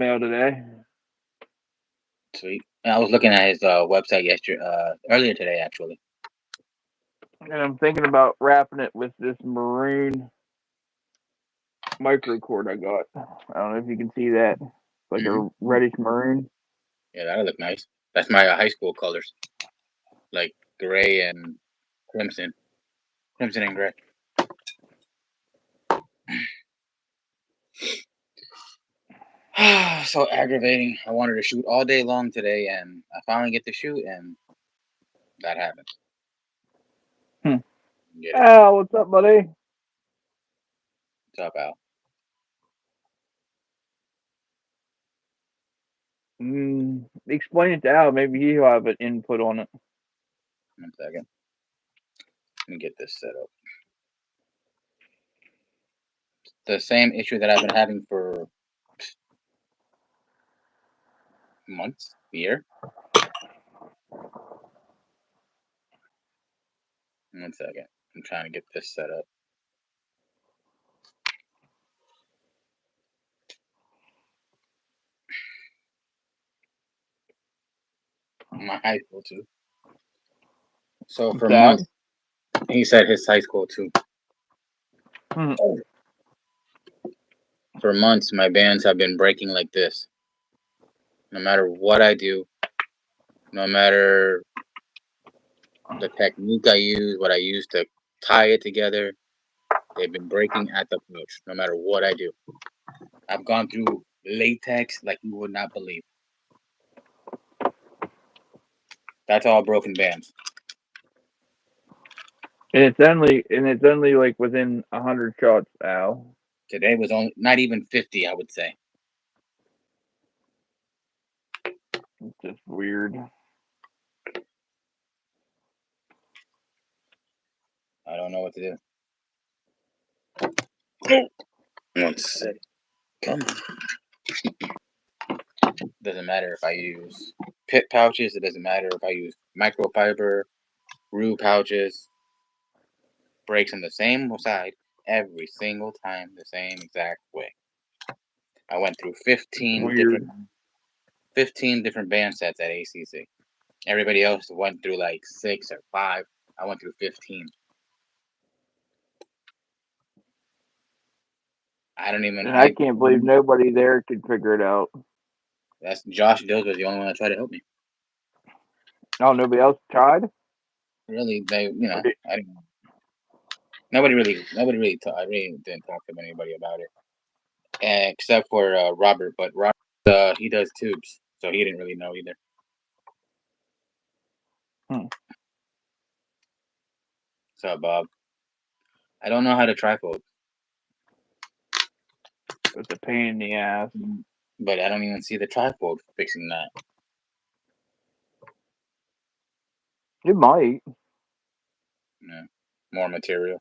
mail today. Sweet. I was looking at his website yesterday, earlier today, actually. And I'm thinking about wrapping it with this maroon micro cord I got. I don't know if you can see that. It's like Hmm. a reddish maroon. Yeah, that'll look nice. That's my high school colors, like gray and crimson, crimson and gray. So aggravating. I wanted to shoot all day long today, and I finally get to shoot, and that happens. Hmm. Get it? Al, what's up, buddy? What's up, Al? Explain it to Al. Maybe he'll have an input on it. 1 second. Let me get this set up. The same issue that I've been having for months, year. 1 second. I'm trying to get this set up. My high school too. So What's for that? months, he said his high school too. Hmm. For months, my bands have been breaking like this. No matter what I do, no matter the technique I use, what I use to tie it together, they've been breaking at the pouch. No matter what I do, I've gone through latex like you would not believe. That's all broken bands. And it's only like within 100 shots, Al. Today was only not even 50, I would say. It's just weird. I don't know what to do. Let's see. Come on. Doesn't matter if I use pit pouches. It doesn't matter if I use microfiber, RU pouches. Breaks on the same side every single time, the same exact way. I went through It's 15 weird. different band sets at ACC. Everybody else went through like 6 or 5. I went through 15. I don't even. And I can't believe nobody there could figure it out. That's Josh Dills was the only one that tried to help me. Oh, nobody else tried? Really, they, Or did, I didn't. Nobody really. I really didn't talk to anybody about it, except for Robert. But Robert, he does tubes, so he didn't really know either. hmm, So Bob, I don't know how to trifold, it's a pain in the ass. but I don't even see the trifold fixing that. It might. Yeah, more material.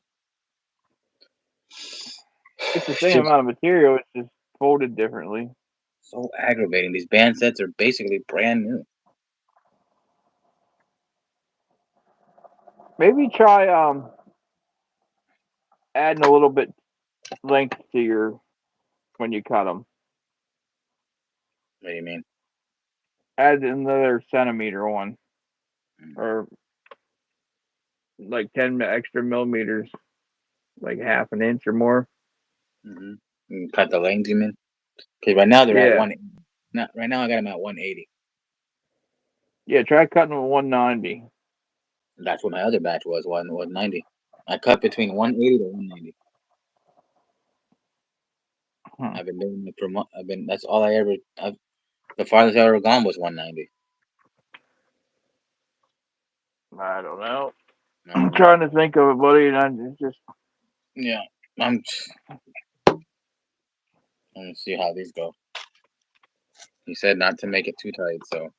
It's the It's same just amount of material. It's just folded differently. so aggravating. These band sets are basically brand new. Maybe try adding a little bit length to your when you cut them. What do you mean? Add another centimeter one, Mm-hmm. or like 10 extra millimeters, like half an inch or more. Cut the length, you mean? Because right now they're at Yeah, one. Not right now. I got them at 180. yeah. Try cutting with 190. That's what my other batch was. 190. I cut between 180 to 190. Hmm. I've been doing it for months. I've been. That's all I ever. The farthest I ever gone was 190. I don't know. I'm No. trying to think of it, buddy, and I just Yeah. I'm. Let me see how these go. He said not to make it too tight, so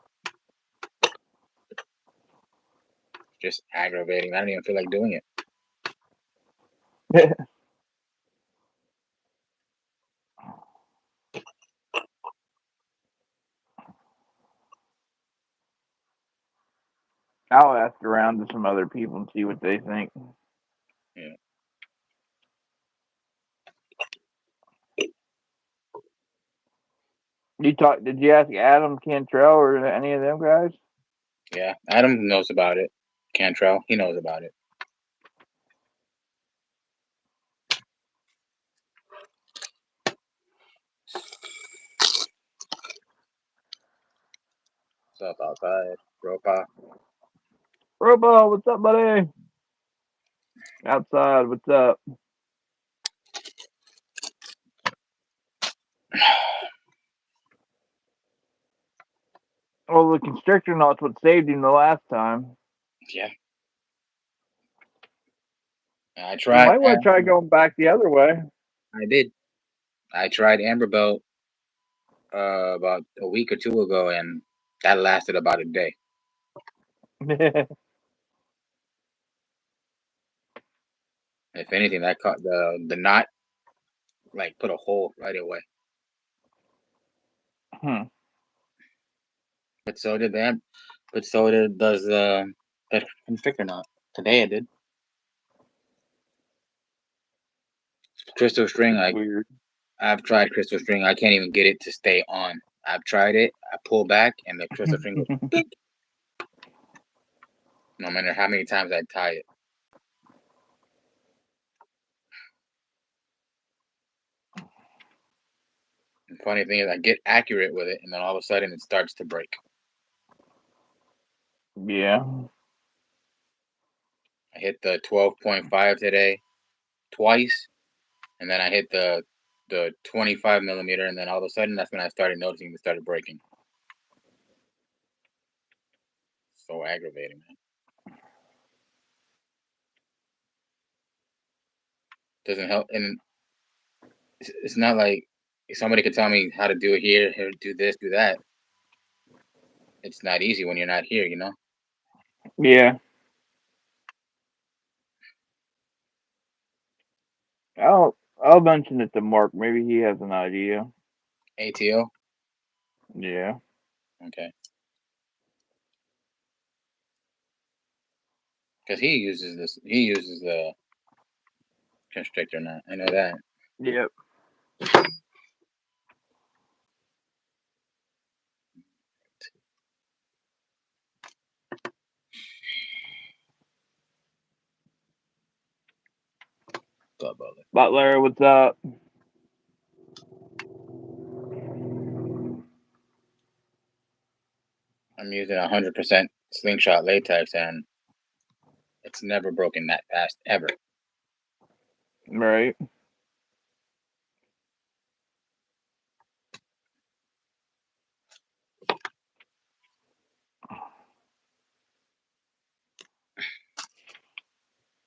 just aggravating. I don't even feel like doing it. I'll ask around to some other people and see what they think. Yeah. Did you ask Adam Cantrell or any of them guys? Yeah, Adam knows about it. Cantrell, he knows about it. What's up outside, Ropa? Robo, what's up, buddy? Outside, what's up? Well, the constrictor knot's what saved him the last time. Yeah. I You tried. might want to try going back the other way. I did. I tried Amberbelt about a week or two ago, and that lasted about a day. If anything, that caught the knot, like put a hole right away. But so did that. But so does that constrictor knot. Today I did. Crystal string, Weird. I've tried crystal string. I can't even get it to stay on. I've tried it. I pull back, and the crystal string goes beep. No matter how many times I tie it. The funny thing is, I get accurate with it, and then all of a sudden, it starts to break. Yeah. I hit the 12.5 today, twice, and then I hit the 25 millimeter, and then all of a sudden, that's when I started noticing it started breaking. So aggravating, man. Doesn't help, and it's not like somebody could tell me how to do it here, do this, do that. It's not easy when you're not here, you know. Yeah. I'll mention it to Mark. Maybe he has an idea. ATO. Yeah. Okay. Because he uses this. He uses the constrictor knot. I know that. Yep. Butler, what's up? I'm using 100% slingshot latex, and it's never broken that fast ever. Right.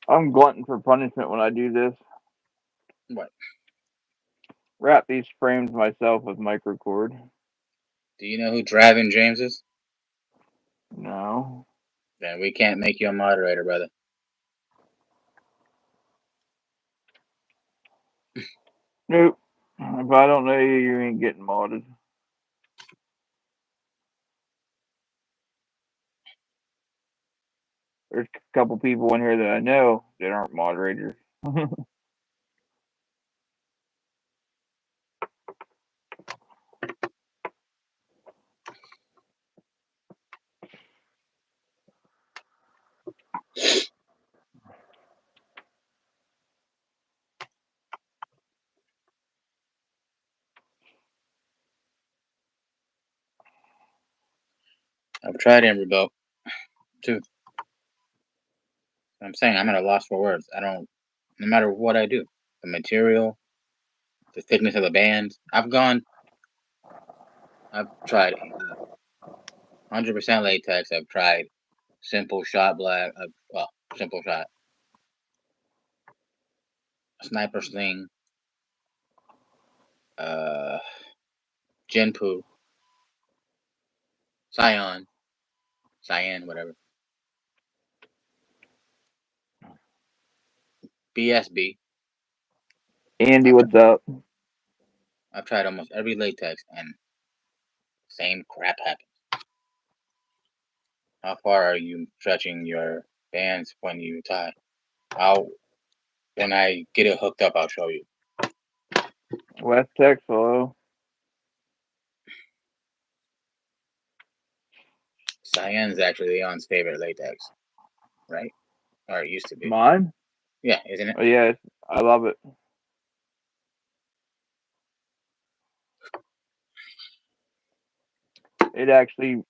I'm glutton for punishment when I do this. What? Wrap these frames myself with microcord. Do you know who Draven James is? No. Then we can't make you a moderator, brother. Nope. If I don't know you, you ain't getting modded. There's a couple people in here that I know that aren't moderators. I've tried Amberbelt too. I'm saying I'm at a loss for words. I don't. No matter what I do, the material, the thickness of the bands. I've tried 100% latex. I've tried simple shot black. Simple shot. Sniper sling. Genpoo. Cyan, whatever. BSB. Andy, what's up? I've tried almost every latex, and same crap happens. How far are you stretching your bands when you tie? When I get it hooked up, I'll show you. West Texas, hello. Cyan's actually Leon's favorite latex, right? Or it used to be. Mine? Yeah, isn't it? Oh, yeah, I love it. It actually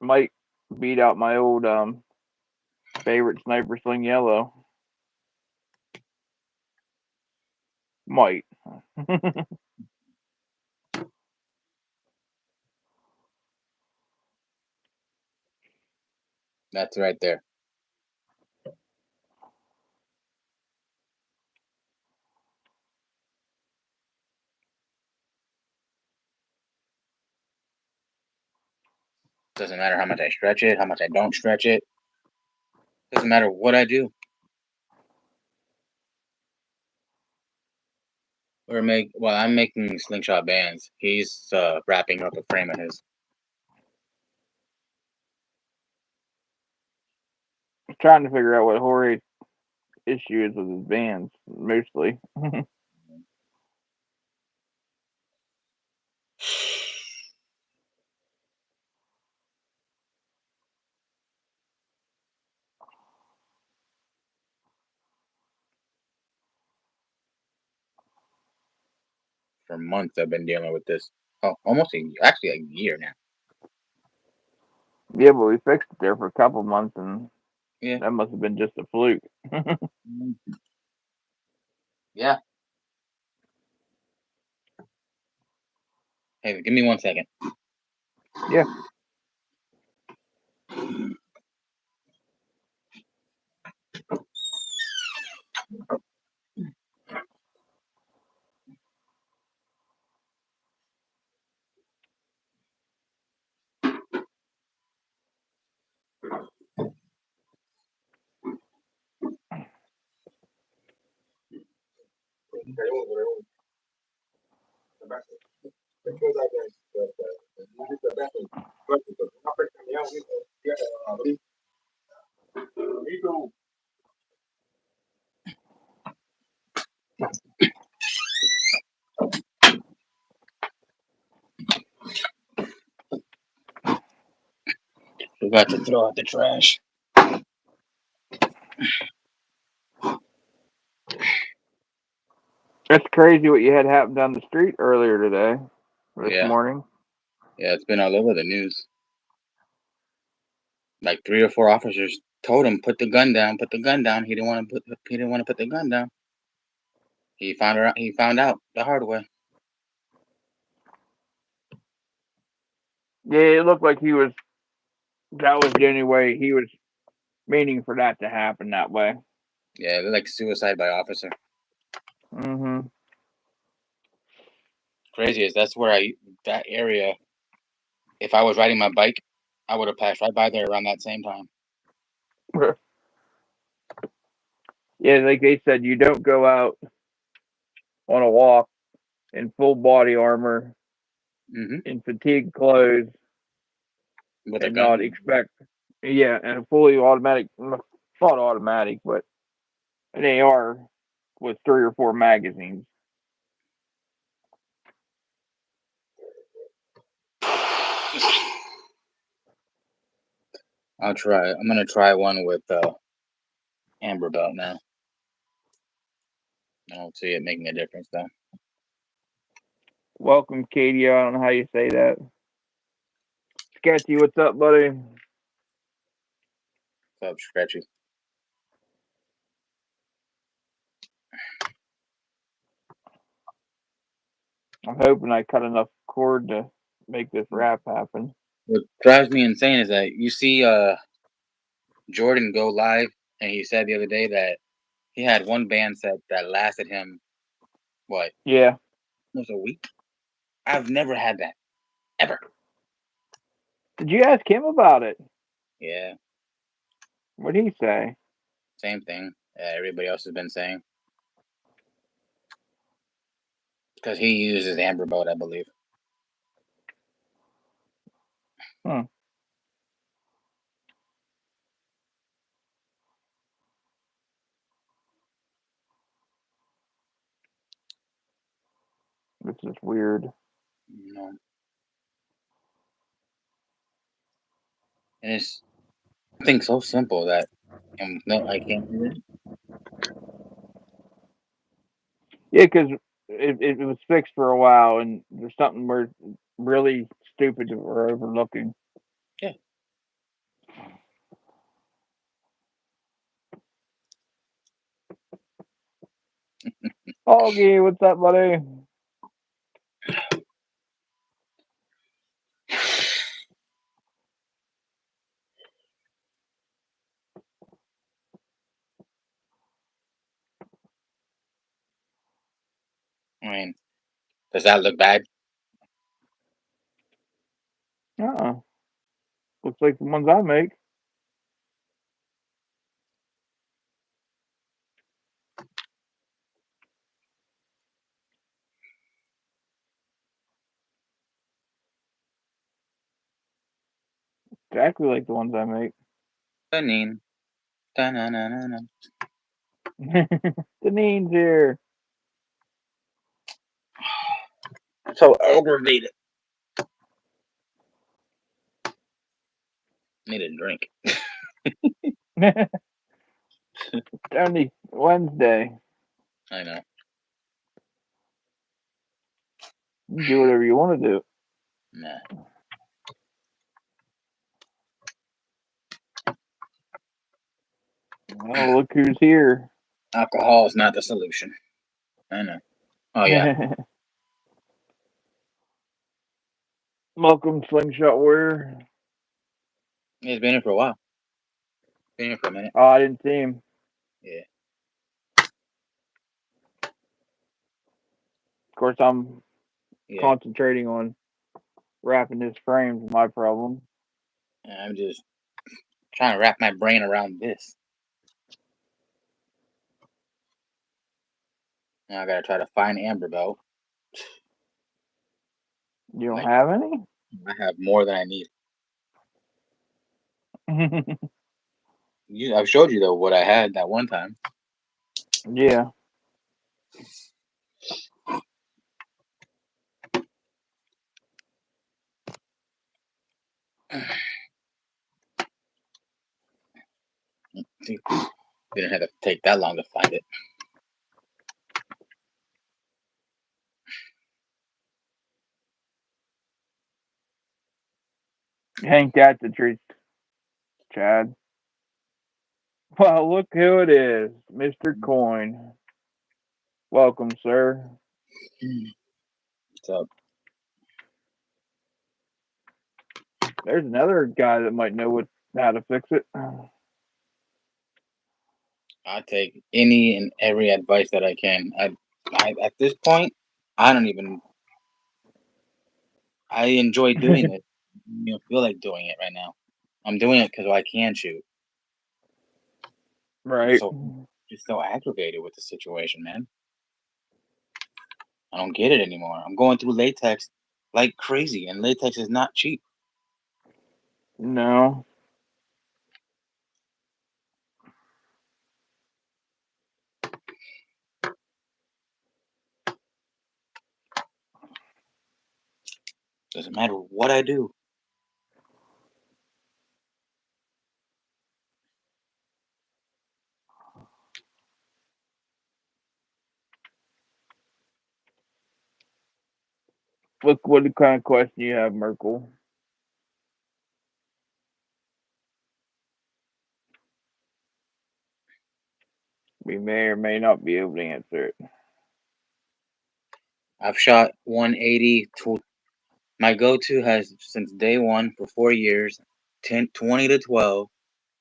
might beat out my old favorite Sniper Sling Yellow. Might. That's right there. Doesn't matter how much I stretch it, how much I don't stretch it. Doesn't matter what I do. I'm making slingshot bands. He's wrapping up a frame of his. Trying to figure out what Jorge's issue is with his bands, mostly. For months I've been dealing with this. Oh, almost actually a year now. Yeah, but we fixed it there for a couple months, and Yeah. that must have been just a fluke. Yeah. Hey, give me 1 second. Yeah. Forgot to throw out the trash. That's crazy what you had happen down the street earlier today, this morning. Yeah, it's been all over the news. Like 3 or 4 officers told him, "Put the gun down. Put the gun down." He didn't want to put the gun down. He found out the hard way. Yeah, it looked like that was the only way he was meaning for that to happen that way. Yeah, they're like suicide by officer. Mm-hmm. Crazy is that area. If I was riding my bike, I would have passed right by there around that same time. Yeah, like they said, you don't go out on a walk in full body armor, in fatigue clothes, With and not expect, and a fully automatic, not automatic, but an AR with 3 or 4 magazines. I'll try. I'm gonna try one with amber belt now. I don't see it making a difference though. Welcome, Katie. I don't know how you say that. Sketchy, what's up, buddy? What's up, Stretchy? I'm hoping I cut enough cord to make this wrap happen. What drives me insane is that you see Jordan go live, and he said the other day that he had one band set that lasted him what? Yeah. Almost a week. I've never had that ever. Did you ask him about it? Yeah. What did he say? Same thing. Everybody else has been saying. Because he uses amber belt, I believe. This is weird. No. And it's something so simple that no, I can't do that. Yeah, because it was fixed for a while, and there's something we're really stupid that we're overlooking. Yeah. Augie, what's up, buddy? I mean, does that look bad? Looks like the ones I make. Exactly like the ones I make. Danine. Da-na-na-na-na. Danine's here. So aggravated. Need a drink. It's only Wednesday. I know. You can do whatever you want to do. Nah. Oh, look who's here. Alcohol is not the solution. I know. Oh yeah. Welcome, Slingshot Warrior. He's been here for a while. Been here for a minute. Oh, I didn't see him. Yeah. Of course, I'm concentrating on wrapping this frame's my problem. I'm just trying to wrap my brain around this. Now I gotta try to find Amber Belt. You don't have any? I have more than I need. I've showed you though what I had that one time. Yeah. Didn't have to take that long to find it. Ain't that the truth, Chad? Well, look who it is, Mr. Coin. Welcome, sir. What's up? There's another guy that might know how to fix it. I take any and every advice that I can. I at this point, I don't even. I enjoy doing it. You don't feel like doing it right now. I'm doing it because I can shoot. Right. Just so aggravated with the situation, man. I don't get it anymore. I'm going through latex like crazy, and latex is not cheap. No. Doesn't matter what I do. Look what kind of question you have, Merkel. We may or may not be able to answer it. I've shot 180 to my go-to has since day one for 4 years, 20 to 12,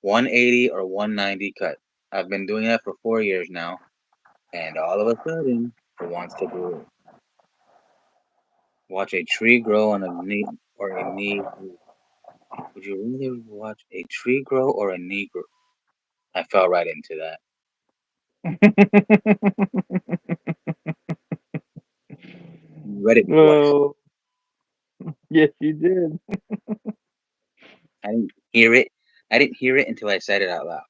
180 or 190 cut. I've been doing that for 4 years now, and all of a sudden, it wants to do it. Watch a tree grow on a knee or a knee. Would you rather watch a tree grow or a knee grow? I fell right into that. You read it twice. Oh, yes, you did. I didn't hear it. I didn't hear it until I said it out loud.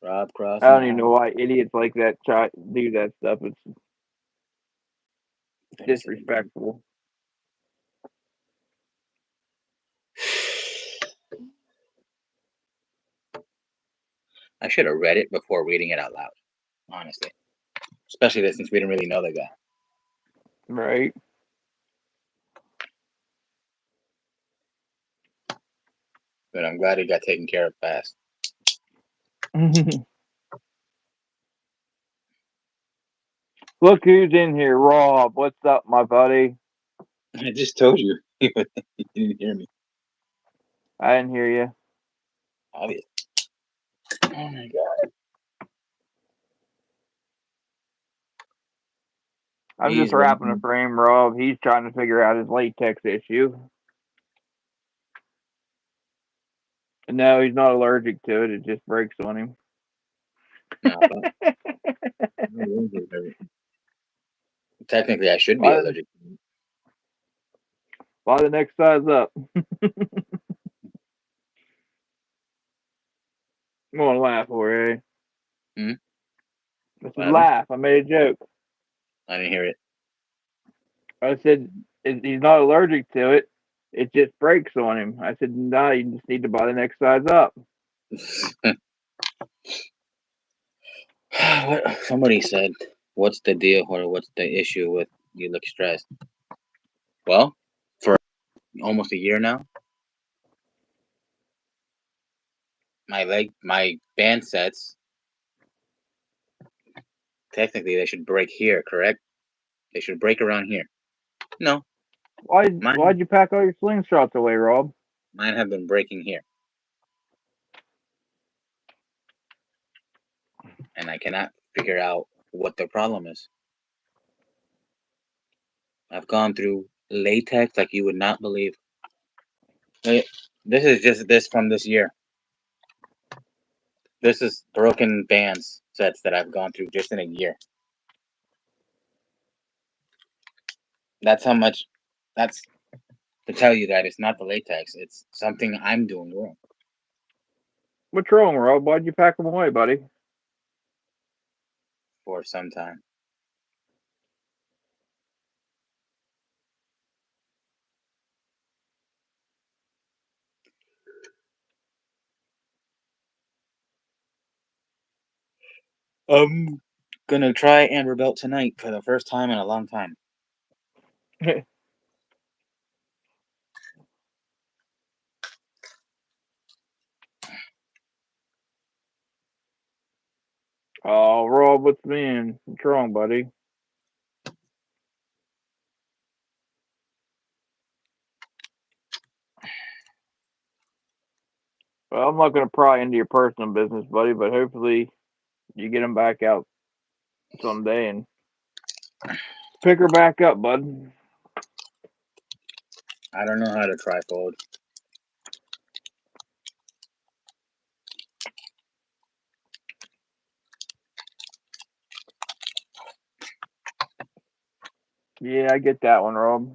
Rob Cross. I don't even know why idiots like that do that stuff. It's disrespectful. I should have read it before reading it out loud, honestly. Especially since we didn't really know the guy. Right. But I'm glad he got taken care of fast. Look who's in here, Rob. What's up, my buddy? I just told you. You didn't hear me. I didn't hear you. Obvious. Oh my god. I'm just wrapping a frame, Rob. He's trying to figure out his latex issue. No, he's not allergic to it. It just breaks on him. No, technically, I should be allergic. Buy the next size up. I'm gonna laugh, Jorge. I said laugh. I made a joke. I didn't hear it. I said he's not allergic to it. It just breaks on him. I said, no, you just need to buy the next size up. Somebody said, what's the deal or what's the issue with you look stressed? Well, for almost a year now, my band sets, technically they should break here, correct? They should break around here. No. Why'd you pack all your slingshots away, Rob? Mine have been breaking here. And I cannot figure out what the problem is. I've gone through latex like you would not believe. This is just this from this year. This is broken bands sets that I've gone through just in a year. That's how much. That's to tell you that it's not the latex. It's something I'm doing wrong. What's wrong, Rob? Why'd you pack them away, buddy? For some time. I'm gonna try Amber Belt tonight for the first time in a long time. Oh, Rob, what's been? What's wrong, buddy? Well, I'm not going to pry into your personal business, buddy, but hopefully you get them back out someday and pick her back up, bud. I don't know how to trifold. Yeah, I get that one, Rob.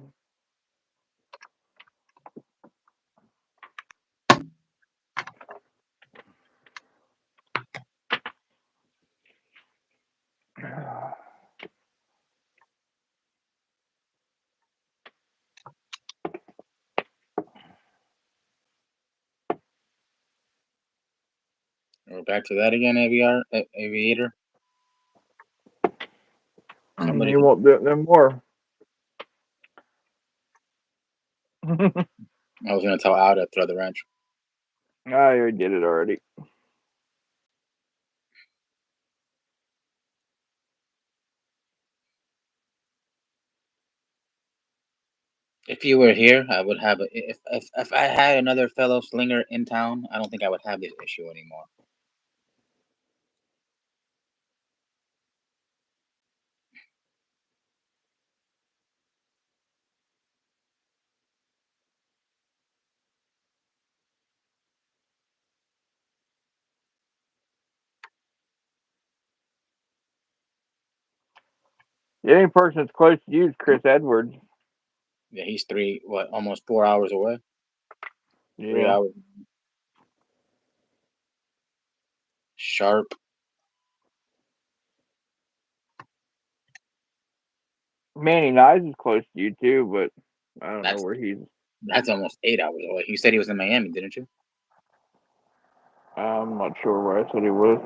We're back to that again, Aviator. You won't do it no more. I was going to tell Al to throw the wrench. I already did it already. If you were here, I would have if I had another fellow slinger in town, I don't think I would have this issue anymore. The only person that's close to you is Chris Edwards. Yeah, he's almost 4 hours away. Yeah. 3 hours. Sharp. Manny Nyes is close to you too, but I don't know where he's. That's almost 8 hours away. You said he was in Miami, didn't you? I'm not sure where I said he was.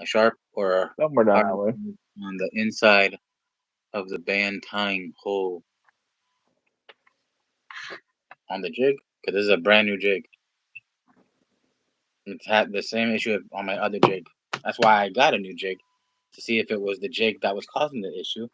A sharp or Somewhere down hard that way. on the inside of the band tying hole on the jig, because this is a brand new jig. It's had the same issue on my other jig. That's why I got a new jig, to see if it was the jig that was causing the issue.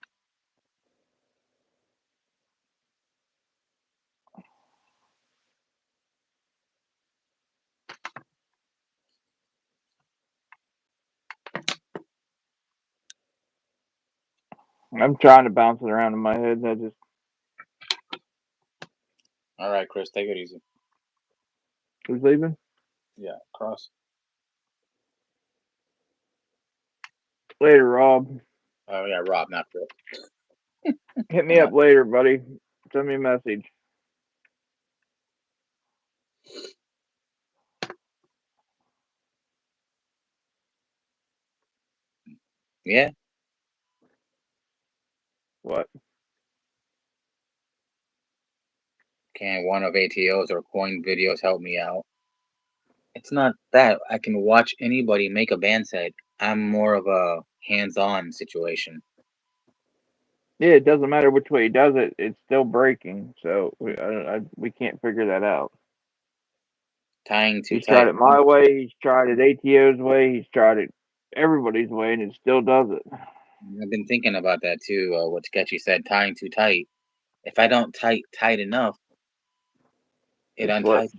I'm trying to bounce it around in my head. I just. All right, Chris, take it easy. Who's leaving? Yeah, cross. Later, Rob. Oh yeah, Rob, not Chris. Hit me up later, buddy. Send me a message. Yeah. What? Can one of ATOs or coin videos help me out? It's not that I can watch anybody make a band set. I'm more of a hands-on situation. Yeah, it doesn't matter which way he does it. It's still breaking. So we can't figure that out. Tying too He's tight. tried it my way. He's tried it ATO's way. He's tried it everybody's way, and it still does it. I've been thinking about that too. What Sketchy said, tying too tight. If I don't tight enough, it unties.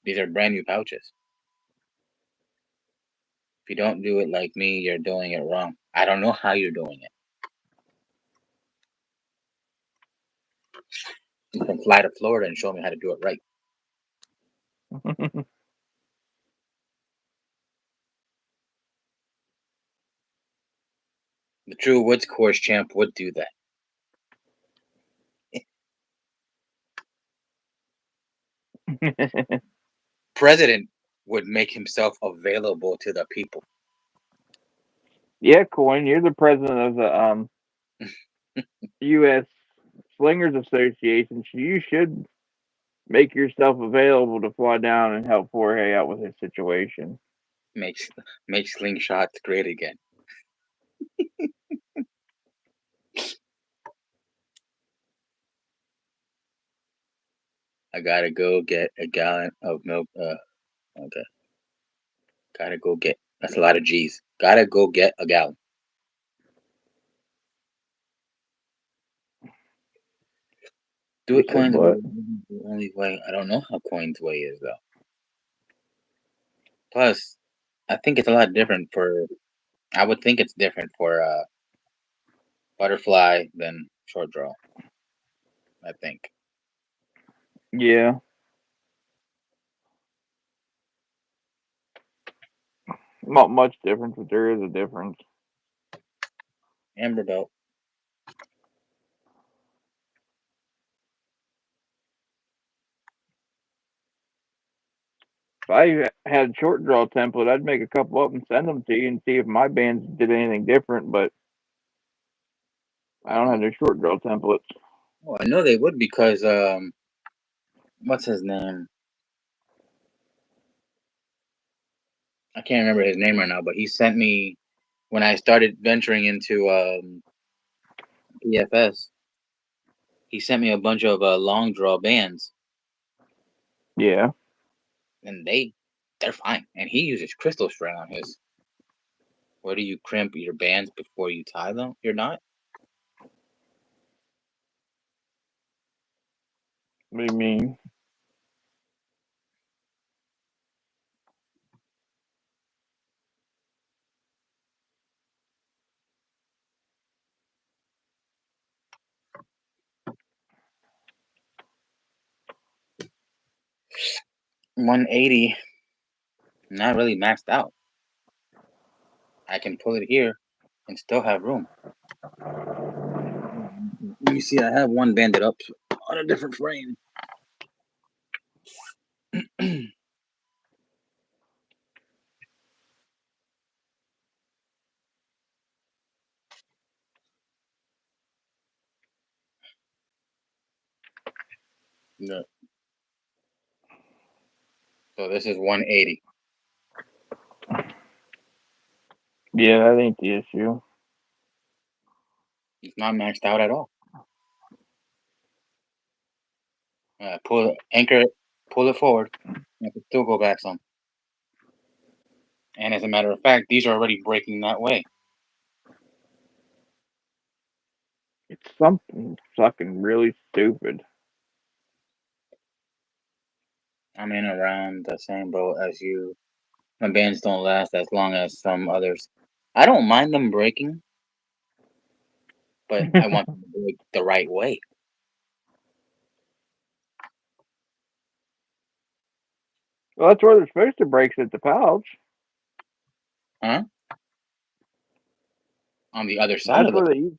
These are brand new pouches. If you don't do it like me, you're doing it wrong. I don't know how you're doing it. You can fly to Florida and show me how to do it right. The true Woods Course champ would do that. President would make himself available to the people. Yeah, Coin, you're the president of the U.S. Slingers Association. So you should make yourself available to fly down and help Jorge out with his situation. Make slingshots great again. I gotta go get a gallon of milk. Okay. Gotta go get. That's a lot of G's. Gotta go get a gallon. Do it coins way. The only way. I don't know how coins way is though. Plus, I think it's a lot different for. I would think it's different for butterfly than short draw. I think. Yeah. Not much difference, but there is a difference. Amber belt. If I had a short draw template, I'd make a couple up and send them to you and see if my bands did anything different, but I don't have no short draw templates. Oh, I know they would because what's his name? I can't remember his name right now, but he sent me when I started venturing into PFS. He sent me a bunch of long draw bands. Yeah. And they're fine. And he uses crystal string on his. Where do you crimp your bands before you tie them? You're not? What do you mean? $180. Not really maxed out. I can pull it here and still have room. You see, I have one banded up on a different frame. No. So this is 180. Yeah, that ain't the issue. It's not maxed out at all. Anchor it, pull it forward. You can still go back some. And as a matter of fact, these are already breaking that way. It's something fucking really stupid. I'm in around the same boat as you. My bands don't last as long as some others. I don't mind them breaking, but I want them to break the right way. Well, that's where they're supposed to break at the pouch. Huh? On the other side That's of the where they.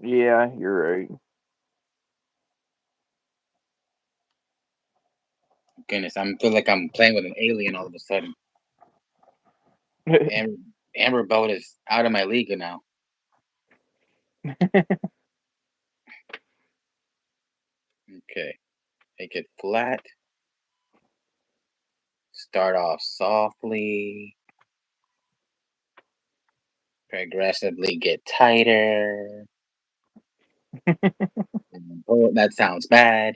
Yeah, you're right. goodness, I feel like I'm playing with an alien all of a sudden. Amber Boat is out of my league now. Okay, make it flat. Start off softly. Progressively get tighter. Oh, that sounds bad.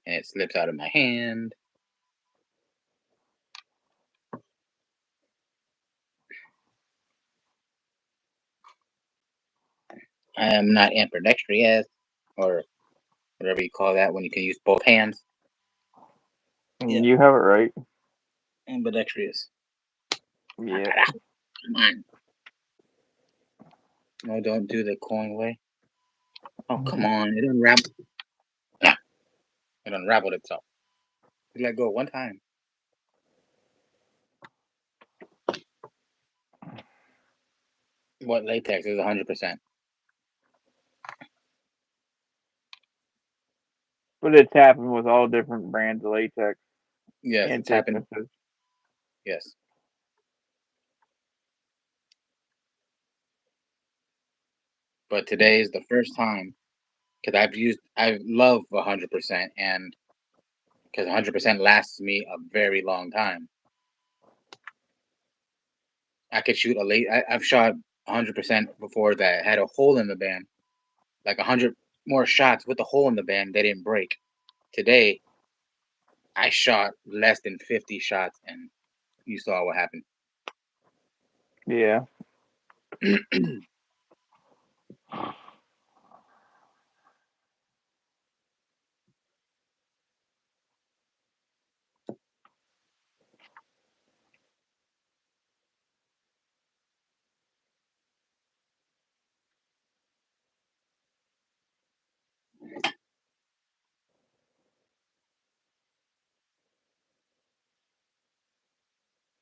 And it slips out of my hand. I am not ambidextrous, or whatever you call that when you can use both hands. Yeah. You have it right. Ambidextrous. Yeah. Come on. No, don't do the coin way. Oh, come on. It unraveled. Nah. It unraveled itself. Let go one time. What latex is 100%? But it's happened with all different brands of latex. Yes, and it's happened. thicknesses. Yes. But today is the first time because I love 100%, and because 100% lasts me a very long time. I could shoot I've shot 100% before that had a hole in the band, like 100 more shots with a hole in the band. They didn't break. Today, I shot less than 50 shots, and you saw what happened. Yeah.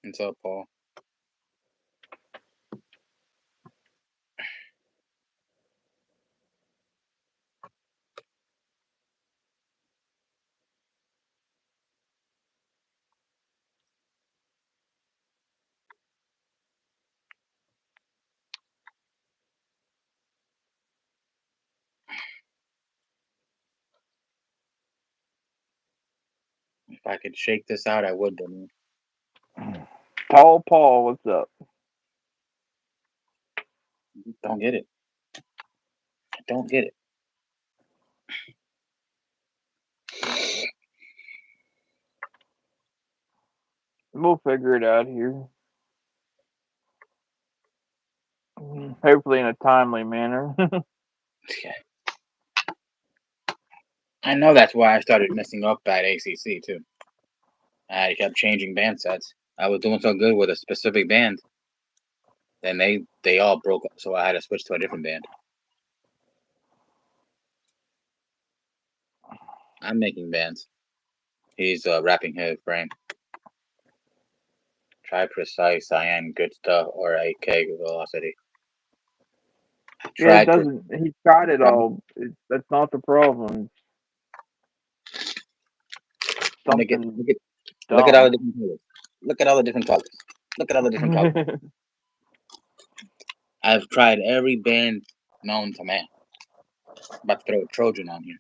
What's up, Paul? If I could shake this out, I would. Tall Paul, what's up? Don't get it. I don't get it. We'll figure it out here. Hopefully in a timely manner. Yeah. I know that's why I started messing up at ACC too. I kept changing band sets. I was doing so good with a specific band, then they all broke up, so I had to switch to a different band. I'm making bands. He's rapping his brain. Try precise, cyan, good stuff, or AK velocity. Yeah, it doesn't. He tried it all. That's not the problem. Look at Something all the different colors. Look at all the different colors. Look at all the different colors. I've tried every band known to man. About to throw a Trojan on here.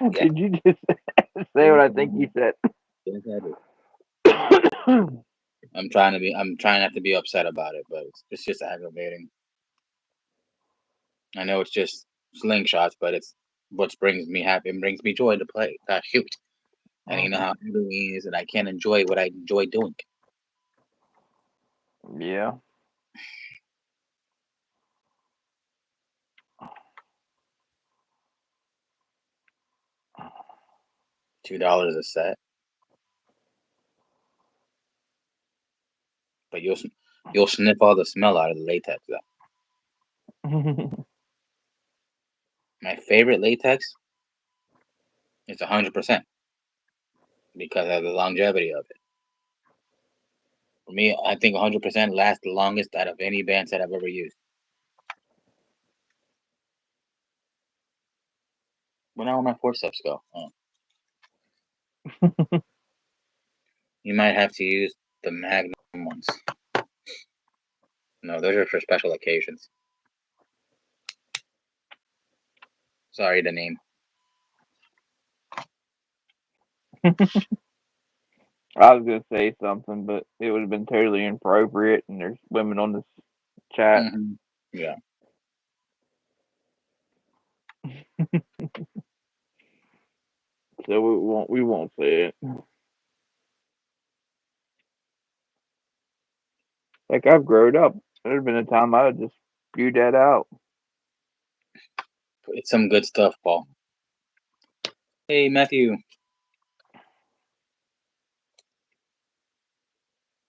Yeah. Did you just say what I think you said? Yes, I do. I'm trying not to be upset about it, but it's just aggravating. I know it's just slingshots, but it's what brings me happy and brings me joy to play. Shoot. And you know how aggravating it is that I can't enjoy what I enjoy doing. Yeah. $2 a set. But you'll sniff all the smell out of the latex though. My favorite latex is 100% because of the longevity of it. For me, I think 100% lasts the longest out of any band set I've ever used. Where now my forceps go? Oh. You might have to use the Magnum ones. No, those are for special occasions. Sorry, the name. I was gonna say something, but it would have been totally inappropriate, and there's women on this chat. Mm-hmm. Yeah. So we won't say it. Like I've grown up. There'd been a time I'd just spewed that out. It's some good stuff, Paul. Hey, Matthew.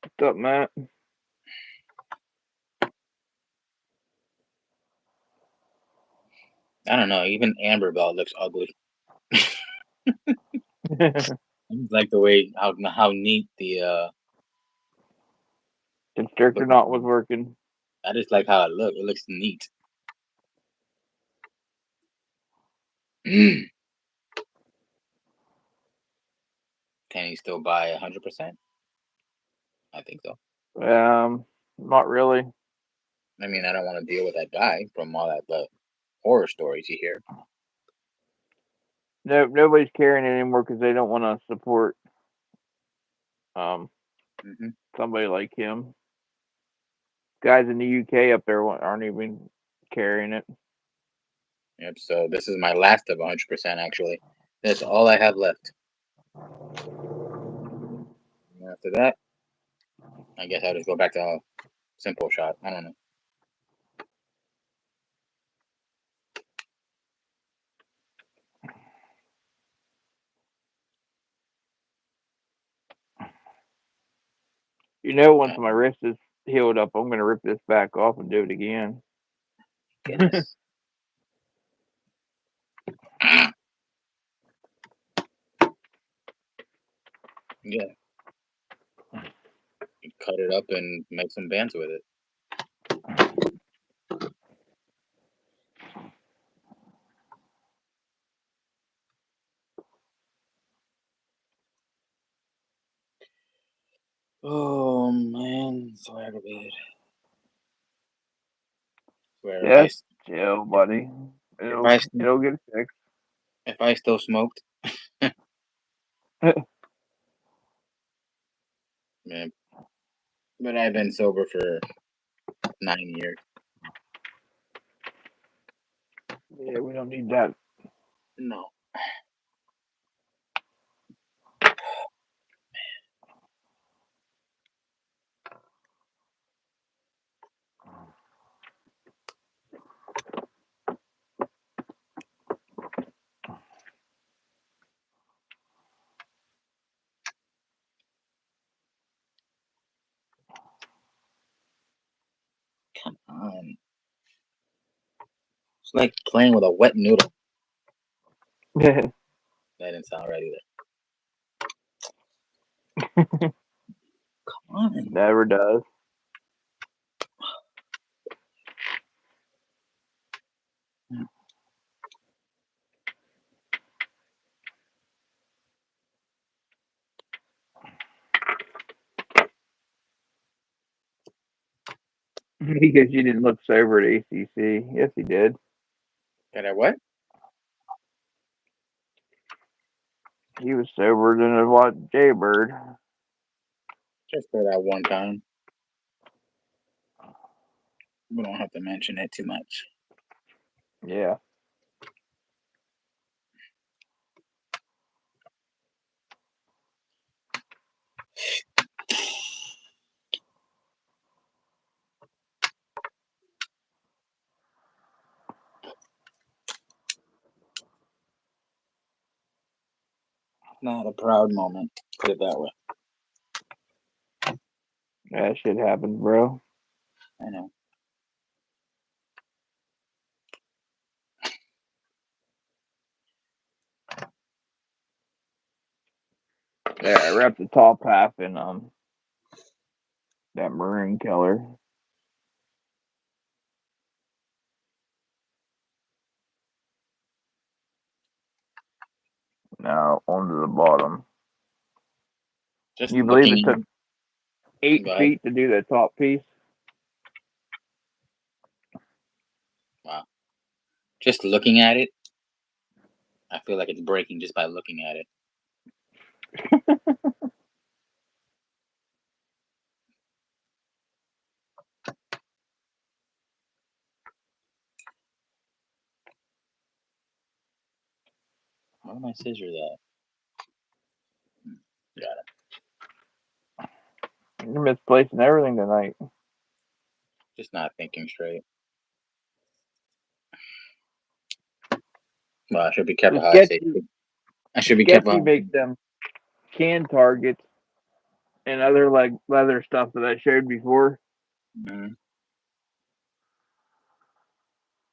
What's up, Matt? I don't know. Even Amber Bell looks ugly. I like the way how neat the Constrictor knot was working. I just like how it looks. It looks neat. Can you still buy 100%? I think so. Not really. I mean, I don't want to deal with that guy from all that the horror stories you hear. No, nobody's carrying it anymore because they don't want to support somebody like him. Guys in the UK up there aren't even carrying it. Yep. So this is my last of 100%. Actually, that's all I have left. And after that, I guess I'll just go back to a simple shot. I don't know. You know, once my wrist is healed up, I'm gonna rip this back off and do it again. Goodness. Yeah. You cut it up and make some bands with it. Oh man, so aggravated. Yes, chill, buddy. It'll get fixed. If I still smoked, man. But I've been sober for 9 years. Yeah, we don't need that. No. Come on. It's like playing with a wet noodle. That didn't sound right either. Come on. Never does. Because you didn't look sober at ACC. Yes, he did. Got I what? He was sober than a what Jaybird. Just for that one time. We don't have to mention it too much. Yeah. Not a proud moment. Put it that way. That shit happens, bro. I know. Yeah, I wrapped the top half in that maroon color. Now onto the bottom. Just You believe it looking. took 8 Go ahead. feet to do that top piece? Wow. Just looking at it, I feel like it's breaking just by looking at it. Where are my scissors at? Got it. You're misplacing everything tonight. Just not thinking straight. Well, I should be careful how I say it. I should be careful. Sketchy makes them can targets and other like leather stuff that I showed before. Mm-hmm.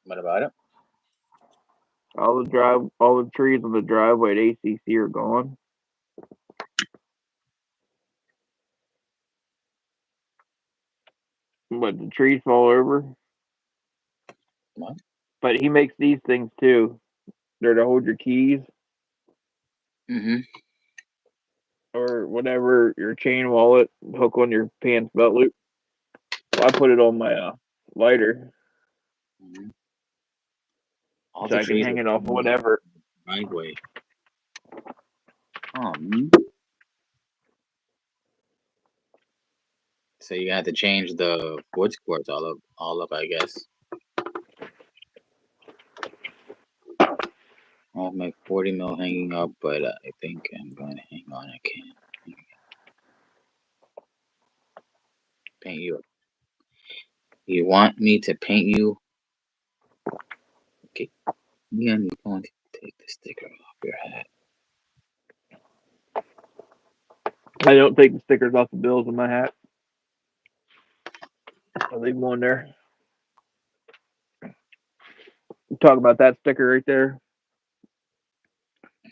What about it? All the trees on the driveway at ACC are gone. But the trees fall over. What? But he makes these things too. They're to hold your keys Mm-hmm. or whatever, your chain wallet, hook on your pants belt loop. Well, I put it on my lighter. Mm-hmm. All So the I can trees hang are it off whatever. driveway. So you have to change the wood squirts all up, I guess. I have my 40 mil hanging up, but I think I'm going to hang on. I can't paint you. You want me to paint you? Okay. Yeah, I'm going to take the sticker off your hat. I don't take the stickers off the bills of my hat. I leave them on there. Talk about that sticker right there.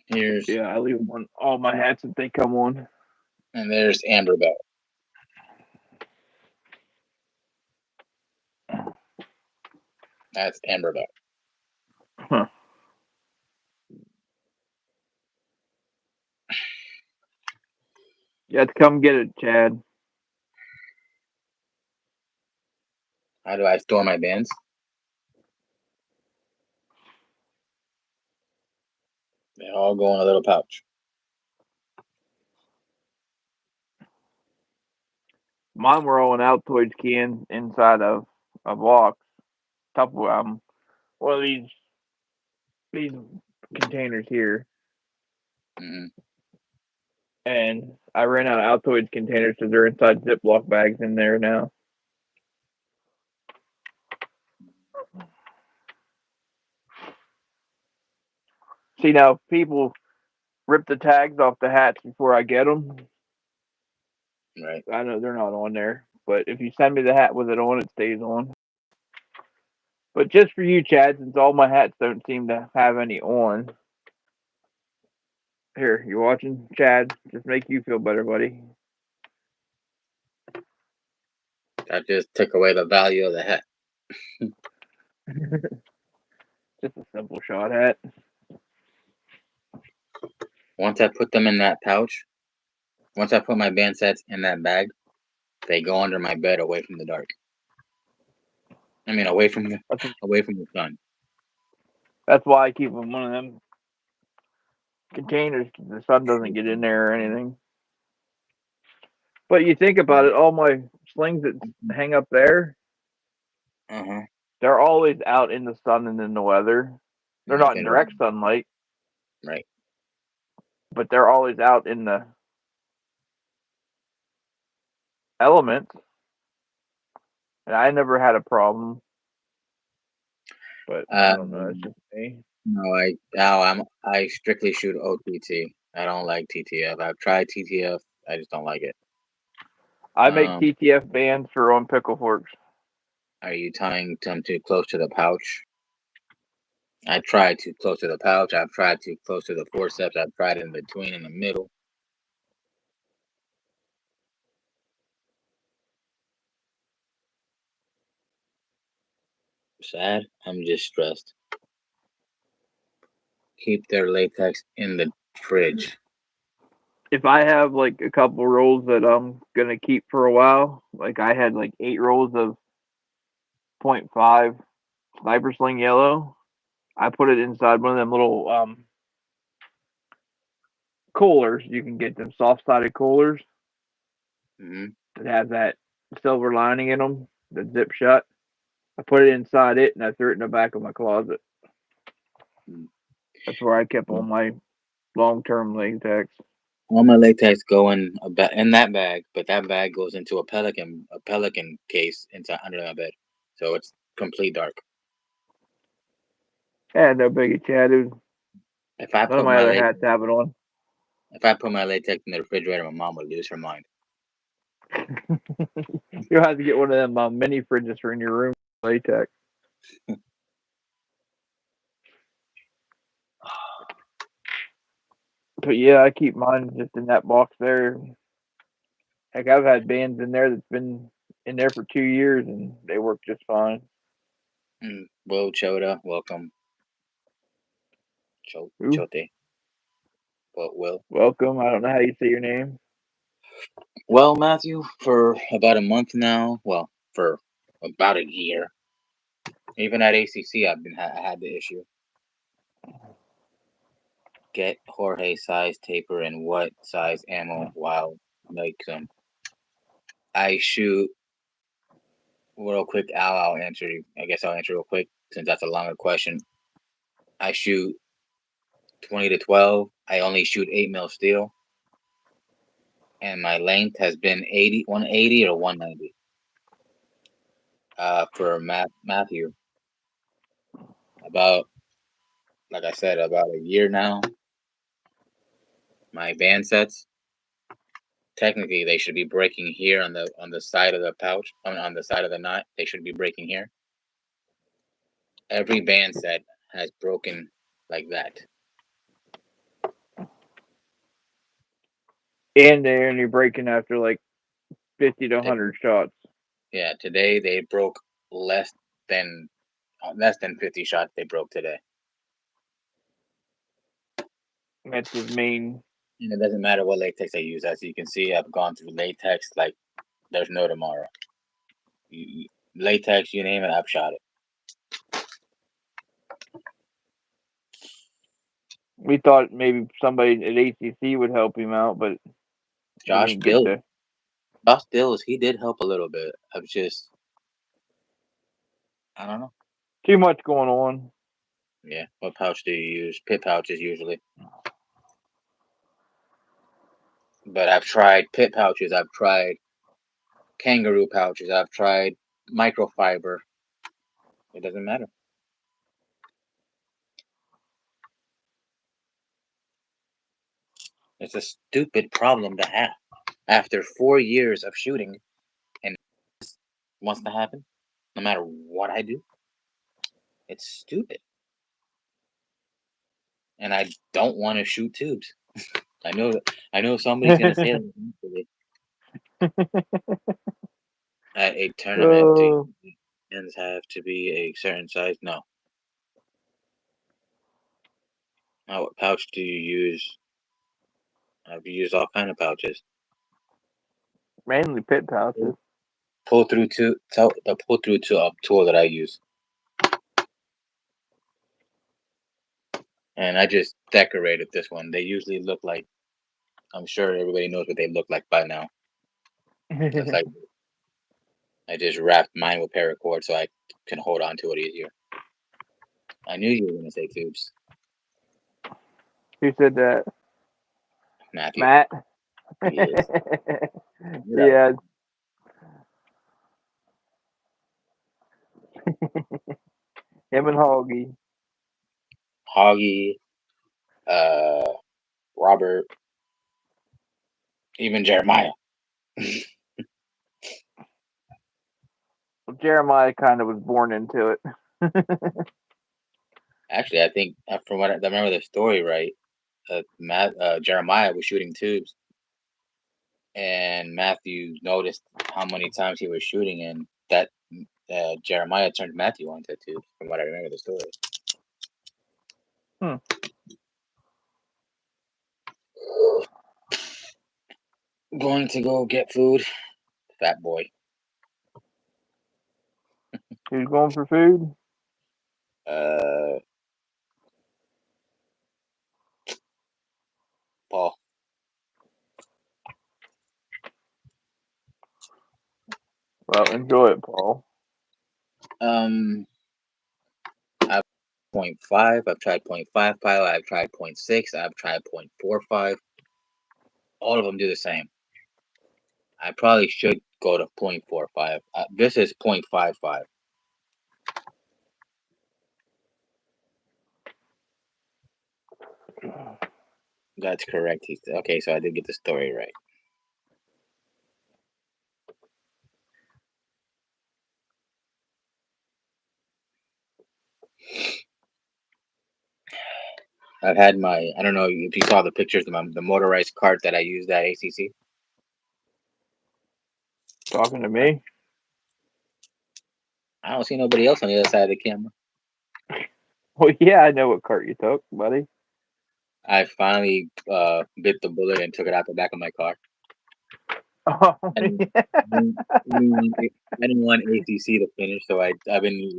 Here's I leave them on all my hats if they come on. And there's Amber Bell. That's Amber Bell. Huh. You have to come get it, Chad. How do I store my bands? They all go in a little pouch. Mine were all in Altoids cans inside of a box. Couple one of these containers here. Mm-hmm. And I ran out of Altoids containers because they're inside Ziploc bags in there now. See, now people rip the tags off the hats before I get them. Right. I know they're not on there, but if you send me the hat with it on, it stays on. But just for you, Chad, since all my hats don't seem to have any on. Here, you watching, Chad? Just make you feel better, buddy. That just took away the value of the hat. Just a simple shot hat. Once I put them in that pouch, once I put my band sets in that bag, they go under my bed away from the dark. I mean, away from the sun. That's why I keep them in one of them containers. The sun doesn't get in there or anything. But you think about it, all my slings that hang up there, they're always out in the sun and in the weather. They're not in direct sunlight. Right. But they're always out in the elements. And I never had a problem. But I don't know, it's just me. No, I strictly shoot OTT. I don't like TTF. I've tried TTF. I just don't like it. I make TTF bands for on pickle forks. Are you tying them too close to the pouch? I tried too close to the pouch. I've tried too close to the forceps. I've tried in between, in the middle. Sad. I'm just stressed. Keep their latex in the fridge. If I have like a couple rolls that I'm gonna keep for a while, like I had like 8 rolls of 0.5 sniper sling yellow, I put it inside one of them little coolers. You can get them soft sided coolers that have that silver lining in them that zip shut. I put it inside it and I threw it in the back of my closet. That's where I kept all my long term latex. All my latex go in that bag, but that bag goes into a pelican case inside under my bed, so it's complete dark. Yeah, no biggie, Chad. If I None put of my other hats have it on. If I put my latex in the refrigerator, my mom would lose her mind. You'll have to get one of them mini fridges for in your room. Latex. But yeah, I keep mine just in that box there. Heck, I've had bands in there that's been in there for 2 years and they work just fine. Will Choda, welcome. Chote. But Will. Welcome. I don't know how you say your name. Well, Matthew, for about a month now, well, for about a year, even at ACC, I had the issue. Get Jorge size taper and what size ammo while make them. I shoot real quick. I'll answer you. I guess I'll answer real quick since that's a longer question. I shoot 20 to 12. I only shoot 8mm steel, and my length has been 180 or 190. For Matthew, about, like I said, about a year now. My band sets, technically they should be breaking here on the side of the pouch, on the side of the knot. They should be breaking here. Every band set has broken like that. And they're only breaking after like 50 to 100 shots. Yeah, today they broke less than 50 shots. They broke today. That's his main. And it doesn't matter what latex I use. As you can see, I've gone through latex like there's no tomorrow. Latex, you name it, I've shot it. We thought maybe somebody at ACC would help him out, but Josh Dills, he did help a little bit. I don't know. Too much going on. Yeah. What pouch do you use? Pit pouches usually. But I've tried pit pouches. I've tried kangaroo pouches. I've tried microfiber. It doesn't matter. It's a stupid problem to have. After 4 years of shooting, and this wants to happen, no matter what I do, it's stupid. And I don't want to shoot tubes. I know somebody's gonna say that. At a tournament, do ends have to be a certain size? No. Now, what pouch do you use? I've used all kind of pouches. Mainly pit pouches. pull-through tool that I use. And I just decorated this one. They usually look like, I'm sure everybody knows what they look like by now. It's like I just wrapped mine with paracord so I can hold on to it easier. I knew you were gonna say tubes, Who said that? Matthew. Matt? Yes. Yeah. Him and Hoggy. Hoggy, Robert, even Jeremiah. Well, Jeremiah kind of was born into it. Actually, I think from what I remember the story right, Jeremiah was shooting tubes, and Matthew noticed how many times he was shooting, and that Jeremiah turned Matthew on to tubes. From what I remember the story. Going to go get food, fat boy. Who's going for food? Paul. Well, enjoy it, Paul. I've 0.5. I've tried 0.5 pilot. I've tried 0.6. I've tried 0.45. All of them do the same. I probably should go to 0.45. This is 0.55. That's correct. Okay, so I did get the story right. I've had I don't know if you saw the pictures of the motorized cart that I used at ACC. Talking to me? I don't see nobody else on the other side of the camera. Well, yeah, I know what cart you took, buddy. I finally bit the bullet and took it out the back of my car. Oh, I didn't want ACC to finish, so I've been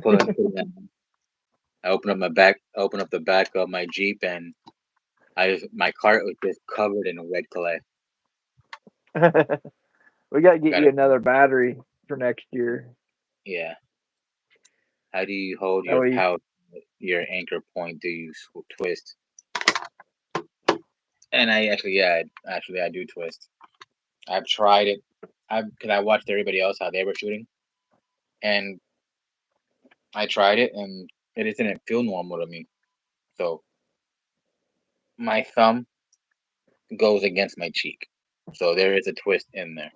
pulling down. I opened up the back of my Jeep, and my cart was just covered in red clay. We got to get you another battery for next year. Yeah. How do you hold your pouch? Your anchor point? Do you twist? And I do twist. I've tried it. Because I watched everybody else how they were shooting, and I tried it, and it didn't feel normal to me. So my thumb goes against my cheek, so there is a twist in there.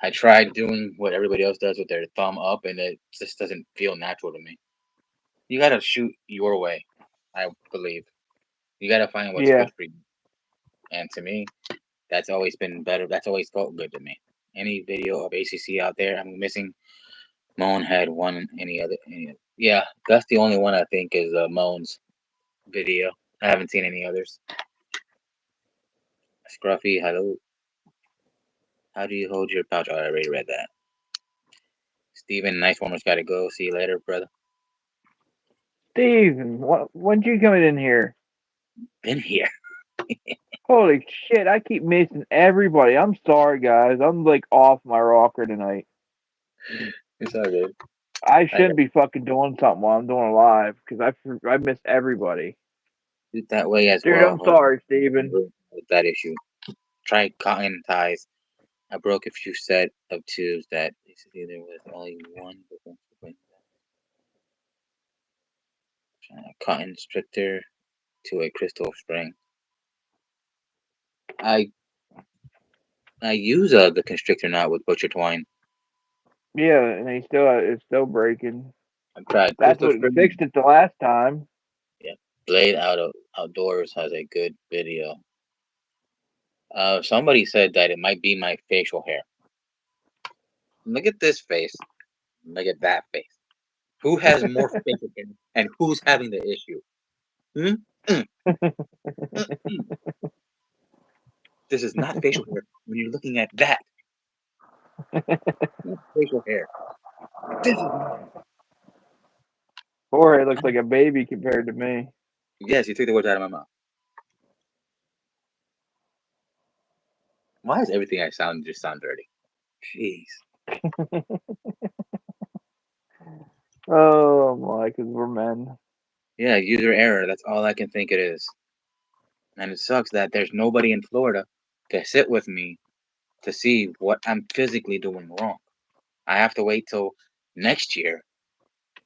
I tried doing what everybody else does with their thumb up, and it just doesn't feel natural to me. You gotta shoot your way, I believe. You gotta find what's good for you. And to me, that's always been better. That's always felt good to me. Any video of ACC out there, I'm missing. Moan had one. Yeah, that's the only one I think is Moan's video. I haven't seen any others. Scruffy, hello. How do you hold your pouch? Oh, I already read that. Steven, nice one. Got to go. See you later, brother. Steven, when'd you come in here? Been here. Holy shit, I keep missing everybody. I'm sorry, guys. I'm like off my rocker tonight. It's all good. I shouldn't be fucking doing something while I'm doing a live because I miss everybody. That way as Dude, well. I'm sorry, Steven. With that issue. Try cotton ties. I broke a few set of tubes that basically there was only one. Cotton stricter to a crystal spring. I use the constrictor knot with butcher twine. Yeah, and it's still breaking. I've tried. That's what fixed it the last time. Yeah, Blade Outdoors has a good video. Somebody said that it might be my facial hair. Look at this face. Look at that face. Who has more facial hair, and who's having the issue? This is not facial hair when you're looking at that. Not facial hair. This is Jorge looks like a baby compared to me. Yes, you took the words out of my mouth. Why is everything I sound just sound dirty? Jeez. Oh my, because we're men. Yeah, user error. That's all I can think it is. And it sucks that there's nobody in Florida to sit with me to see what I'm physically doing wrong. I have to wait till next year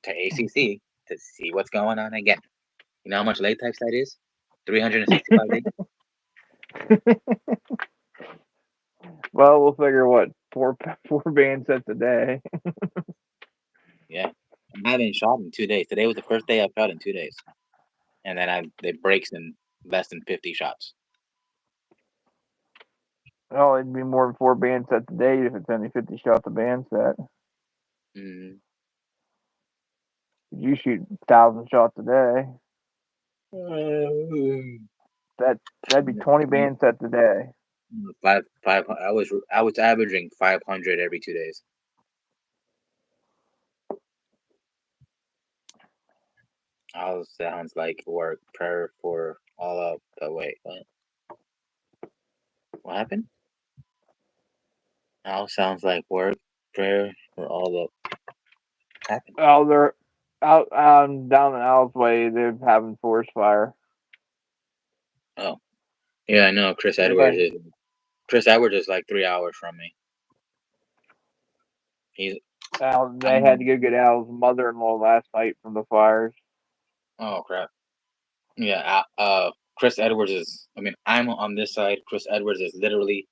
to ACC to see what's going on again. You know how much latex that is? 365 days? Well, we'll figure what four band sets a day. Yeah. I haven't shot in 2 days. Today was the first day I've shot in 2 days. And then it breaks in less than 50 shots. Oh, it'd be more than 4 band sets a day if it's only 50 shots a band set. Mm. You shoot 1,000 shots a day. That'd be 20 band sets a day. Five. I was averaging 500 every 2 days. All sounds like work. Prayer for all of the wait. What happened? All sounds like work. Prayer for all the happened. Oh, they're out down the Al's way. They're having forest fire. Oh, yeah, I know. Chris Edwards is like 3 hours from me. They had to go get Al's mother-in-law last night from the fires. Oh crap! Yeah, Chris Edwards is. I mean, I'm on this side. Chris Edwards is literally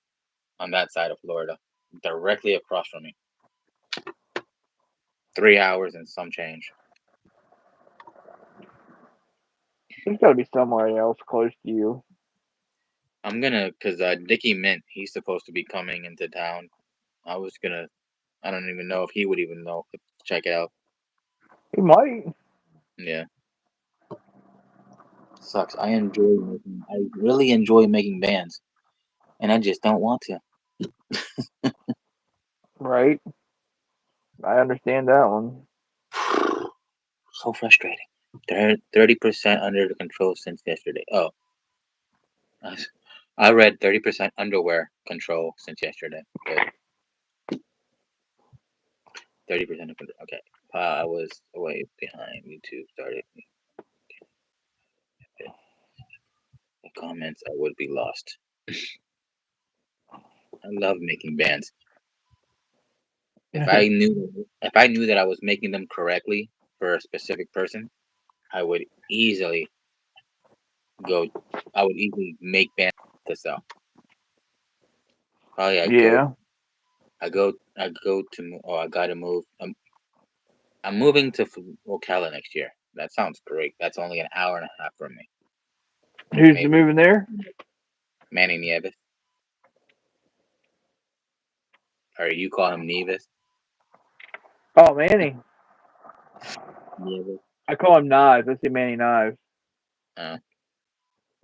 on that side of Florida, directly across from me. 3 hours and some change. There's got to be somewhere else close to you. I'm gonna, cause Dickie Mint, he's supposed to be coming into town. I don't even know if he would even know to check it out. He might. Yeah. Sucks. I really enjoy making bands, and I just don't want to. Right. I understand that one. So frustrating. 30% under the control since yesterday. Oh, I read 30% underwear control since yesterday. Good. 30% of control. Okay. I was away behind. YouTube started. The comments, I would be lost. I love making bands. If I knew that I was making them correctly for a specific person, I would easily make bands to sell. Oh yeah. I gotta move. I'm moving to Ocala next year. That sounds great. That's only an hour and a half from me. Who's moving there? Manny Nieves. Or you call him Nieves? Oh, Manny. Nieves. I call him Knives. I say Manny Knives. Oh.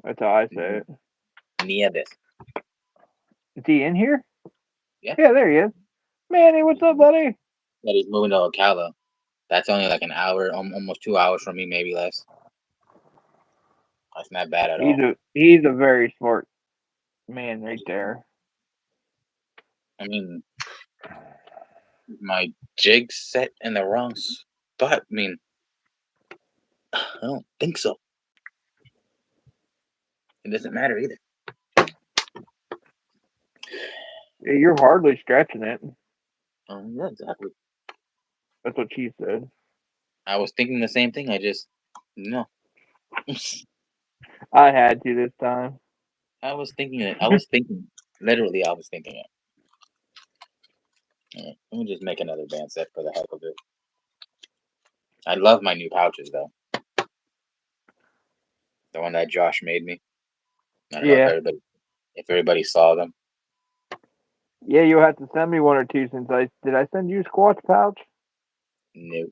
That's how I say it. Nieves. Is he in here? Yeah. Yeah, there he is. Manny, what's up, buddy? That he's moving to Ocala. That's only like an hour, almost 2 hours from me, maybe less. That's not bad at all. He's a very smart man right there. I mean, my jig's set in the wrong spot. I mean, I don't think so. It doesn't matter either. Yeah, you're hardly stretching it. Yeah, exactly. That's what she said. I was thinking the same thing. No. I had to this time. I was thinking it. Literally, I was thinking it. Yeah, let me just make another band set for the heck of it. I love my new pouches, though. The one that Josh made me. I don't know if everybody saw them. Yeah, you'll have to send me one or two since did I send you a Squatch pouch? Nope.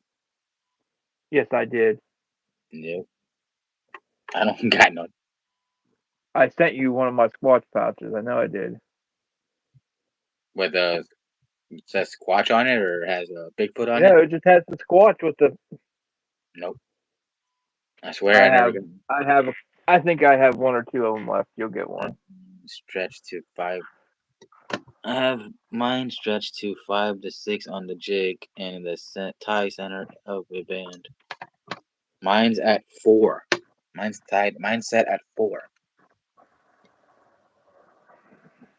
Yes, I did. Nope. I don't got none. I sent you one of my Squatch pouches. I know I did. With a it says Squatch on it or has a Bigfoot on Yeah, it? it just has the Squatch with the. Nope. I swear I never got. I think I have one or two of them left. You'll get one. Stretched to 5. I have mine stretched to 5 to 6 on the jig and the tie center of a band. Mine's at 4. Mine's set at 4.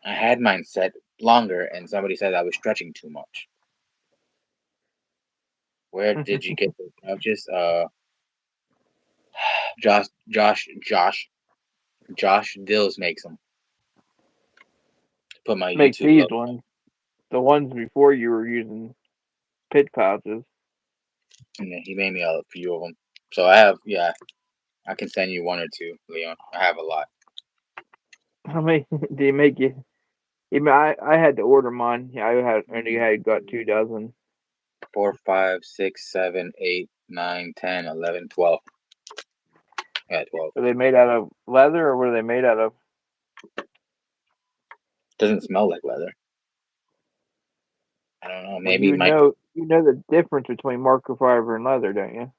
I had mine set longer, and somebody said I was stretching too much. Where did you get those pouches? Josh Dills makes them. Put my Make YouTube these logo. ones. The ones before you were using pit pouches. And he made me a few of them. So I have, I can send you one or two, Leon. I have a lot. How many do you make you? I had to order mine. I only had got 2 dozen. 4, 5, 6, 7, 8, 9, 10, 11, 12. Yeah, 12. Were they made out of leather or were they made out of? Doesn't smell like leather. I don't know. Maybe You know the difference between microfiber and leather, don't you?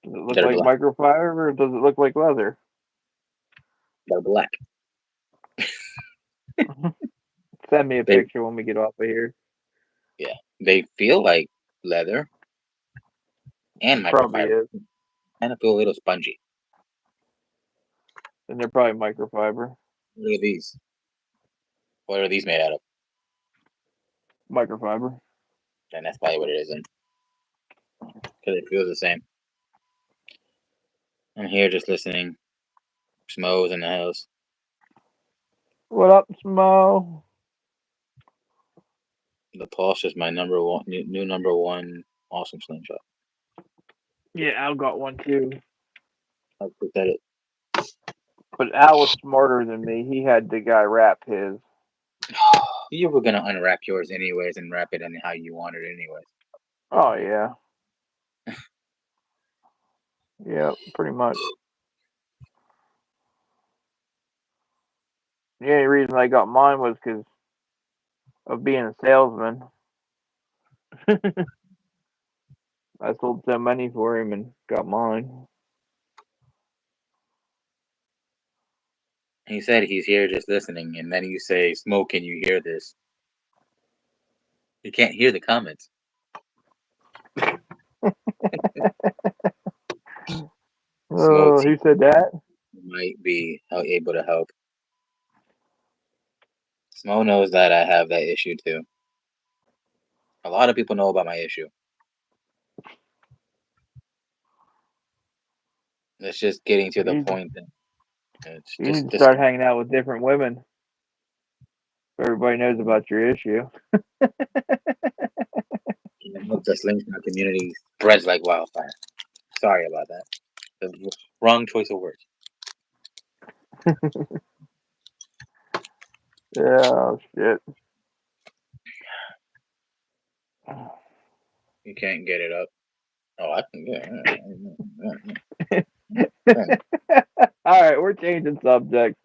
Does it look like black. microfiber or does it look like leather? They're black. Send me a picture when we get off of here. Yeah, they feel like leather and Probably microfiber. is. Kind of feel a little spongy. And they're probably microfiber. Look at these. What are these made out of? Microfiber. And that's probably what it is then. Because it feels the same. I'm here just listening. Smo's in the house. What up, Smo? The Pulse is my number one, new number one awesome slingshot. Yeah, Al got one too. I looked at it. But Al was smarter than me. He had the guy wrap his. You were gonna unwrap yours anyways and wrap it in how you want it anyways. Oh yeah. Yeah, pretty much. The only reason I got mine was because of being a salesman. I sold so many for him and got mine. He said he's here just listening, and then you say, "Smo, can you hear this?" You can't hear the comments. Oh, who said that? Might be able to help. Smo knows that I have that issue too. A lot of people know about my issue. It's just getting to the point that it's you just need to start hanging out with different women. Everybody knows about your issue. The slingshot community spreads like wildfire. Sorry about that. The wrong choice of words. Yeah, shit. You can't get it up. Oh, I can get it. All right, we're changing subjects.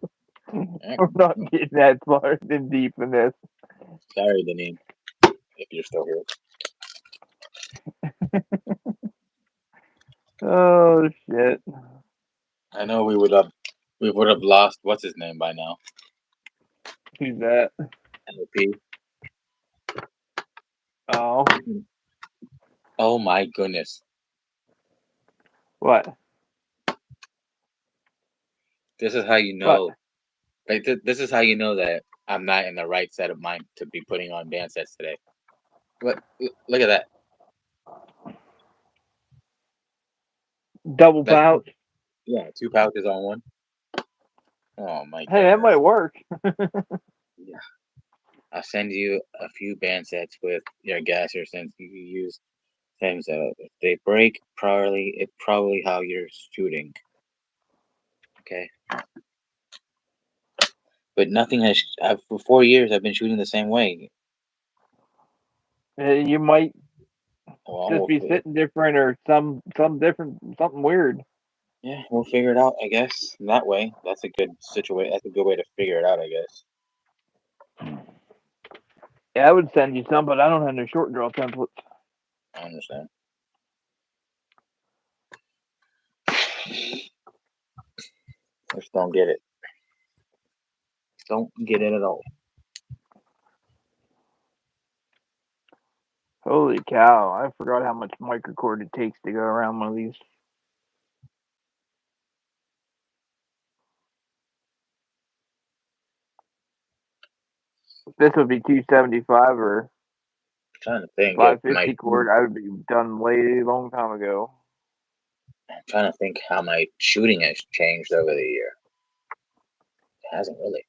We're not getting that far in deep in this. Sorry, Deneen, if you're still here. Oh shit! I know we would have lost what's his name by now. Who's that? LP. Oh. Oh my goodness. What? This is how you know. Like this is how you know that I'm not in the right set of mind to be putting on band sets today. Look at that. Double pouch. Yeah, 2 pouches on one. Oh my god. Hey, that might work. Yeah. I'll send you a few band sets with your gasser since you use things that if they break properly, it's probably how you're shooting. Okay. But nothing has. For 4 years, I've been shooting the same way. You might just be sitting different or some different, something weird. Yeah, we'll figure it out, I guess. That way, that's a good situation. That's a good way to figure it out, I guess. Yeah, I would send you some, but I don't have no short draw templates. I understand. Just don't get it. Don't get it at all. Holy cow! I forgot how much microcord it takes to go around one of these. If this would be 275 or I'm trying to think if 550 cord, I would be done way long time ago. I'm trying to think how my shooting has changed over the year. It hasn't really.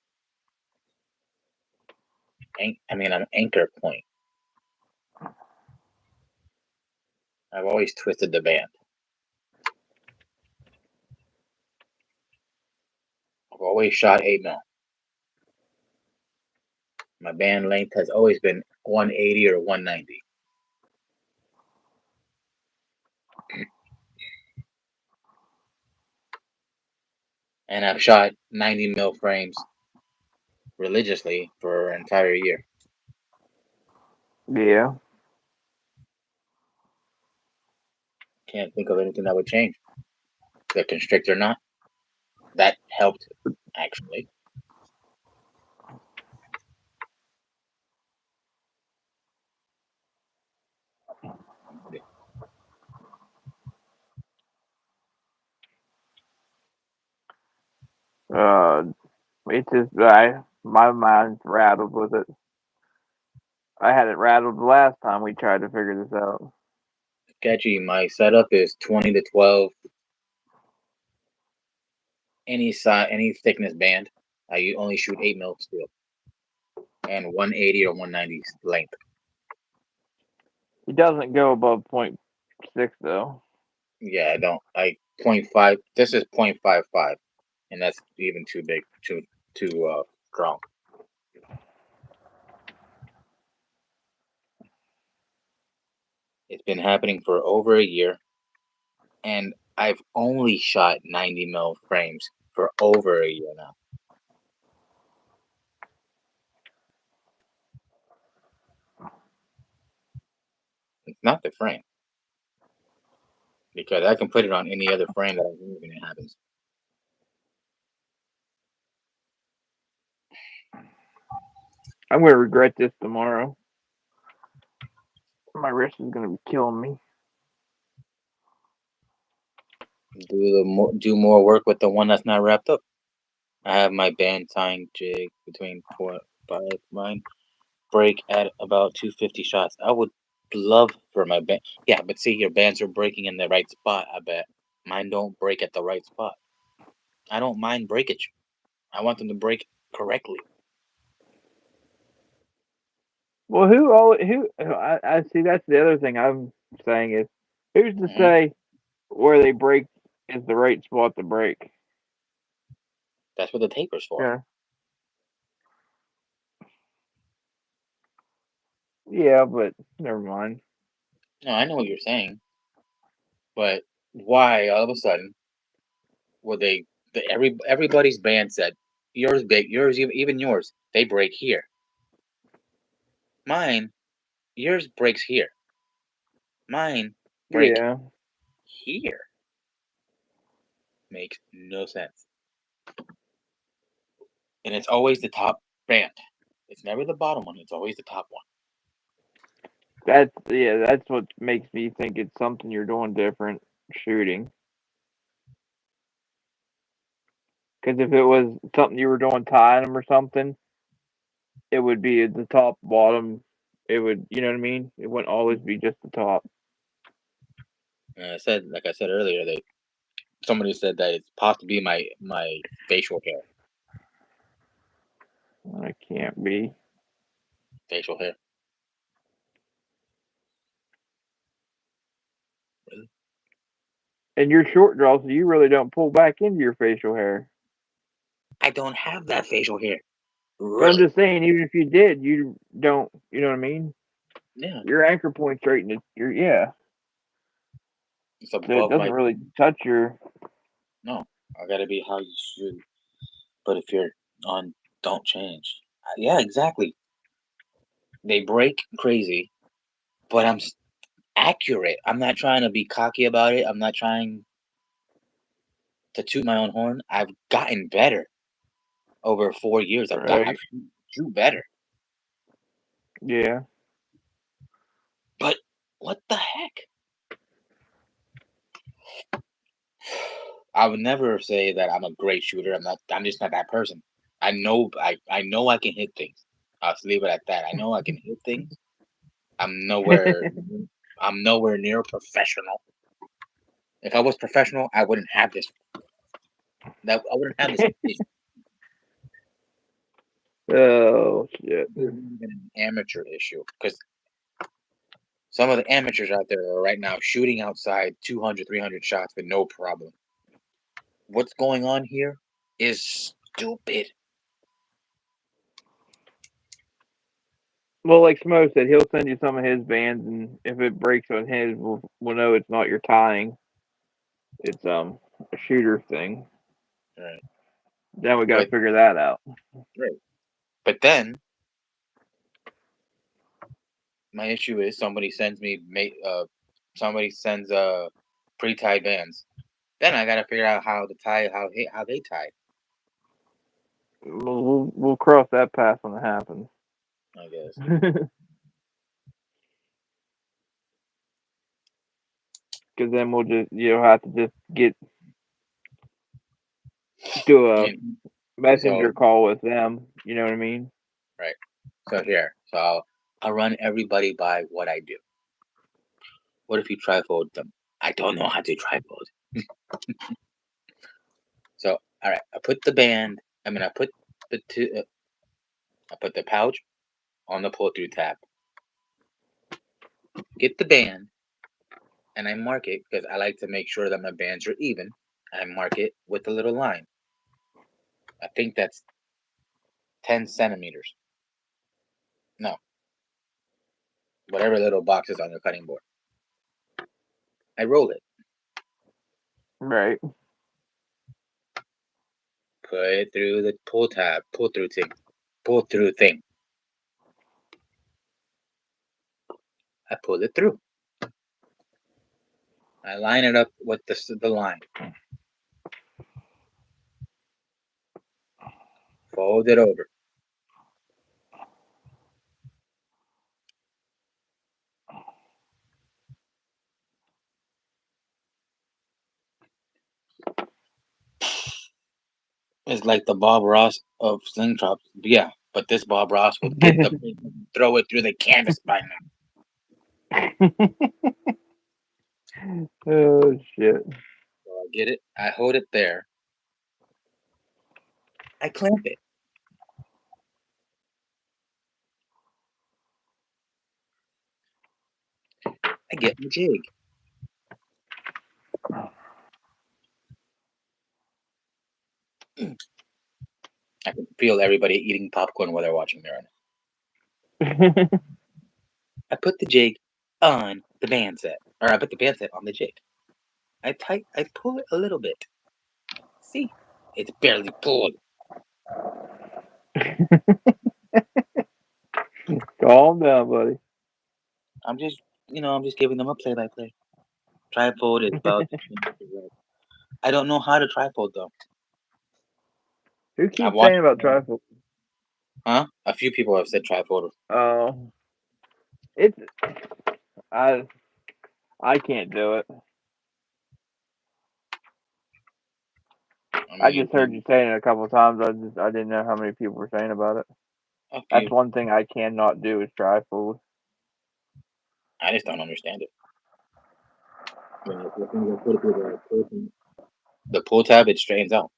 I'm anchor point. I've always twisted the band. I've always shot 8mm. My band length has always been 180 or 190. And I've shot 90mm frames religiously for an entire year. Yeah. Can't think of anything that would change. The constrictor knot, that helped, actually. It's just my mind's rattled with it. I had it rattled the last time we tried to figure this out. Sketchy. My setup is 20 to 12. Any size, any thickness band. I only shoot 8mm steel. And 180 or 190 length. It doesn't go above 0.6 though. Yeah, I don't. 0.5. This is 0.55, and that's even too big, too strong. It's been happening for over a year, and I've only shot 90mm frames for over a year now. It's not the frame, because I can put it on any other frame that I move and it happens. I'm gonna regret this tomorrow. My wrist is gonna be killing me. Do more work with the one that's not wrapped up. I have my band tying jig between 4 and 5. Mine break at about 250 shots. I would love for my band. Yeah, but see, your bands are breaking in the right spot. I bet mine don't break at the right spot. I don't mind breakage. I want them to break correctly. Well, I see. That's the other thing I'm saying is, who's to say where they break is the right spot to break? That's what the taper's for. Yeah. Yeah, but never mind. No, I know what you're saying, but why all of a sudden would they? Everybody's band said yours big, yours even yours. They break here. Mine, yours breaks here. Mine break here. Makes no sense. And it's always the top band. It's never the bottom one. It's always the top one. That's what makes me think it's something you're doing different shooting. Because if it was something you were doing tying them or something, it would be at the top, bottom. It would, you know what I mean? It wouldn't always be just the top. And like I said earlier, that somebody said that it's possibly my facial hair. It can't be. Facial hair. Really? And you're short draw, so you really don't pull back into your facial hair. I don't have that facial hair. Really? But I'm just saying, even if you did, you don't. You know what I mean? Yeah. Your anchor point straight in your It's above so it doesn't really touch your. No, I gotta be how you shoot. But if you're on, don't change. Yeah, exactly. They break crazy, but I'm accurate. I'm not trying to be cocky about it. I'm not trying to toot my own horn. I've gotten better over 4 years. I've shoot better. Yeah. But what the heck? I would never say that I'm a great shooter. I'm just not that person. I know I can hit things. I'll just leave it at that. I know I can hit things. I'm nowhere near professional. If I was professional, I wouldn't have this. I wouldn't have this issue. Oh shit. It's an amateur issue because some of the amateurs out there are right now shooting outside 200, 300 shots with no problem. What's going on here is stupid. Well, like Smo said, he'll send you some of his bands, and if it breaks on his, we'll know it's not your tying. It's a shooter thing. Right. Then we got to figure that out. Right. But then my issue is somebody sends pre-tied bands. Then I gotta figure out how they tie. We'll cross that path when it happens. I guess. Because then we'll just have to just do a messenger call with them. You know what I mean? Right. So I'll run everybody by what I do. What if you trifold them? I don't know how to trifold. So all right, I put the band. I put the pouch on the pull through tab. Get the band, and I mark it because I like to make sure that my bands are even. I mark it with a little line. I think that's 10 centimeters. No. Whatever little box is on your cutting board. I roll it. Right. Put it through the pull through thing. I pull it through. I line it up with the line. Fold it over. It's like the Bob Ross of sling chops. Yeah, but this Bob Ross will get the throw it through the canvas by now. Oh shit. So I get it. I hold it there. I clamp it. I get my jig. I can feel everybody eating popcorn while they're watching me right now. I put the jig on the band set, or I put the band set on the jig. I pull it a little bit. See, it's barely pulled. Calm down, buddy. I'm just giving them a play-by-play. Trifold is about. I don't know how to trifold though. Who keeps saying about trifold? Huh? A few people have said trifold. Oh, I can't do it. I just heard you saying it a couple of times. I didn't know how many people were saying about it. That's one thing I cannot do is trifold. I just don't understand it. The pull tab, it straightens out.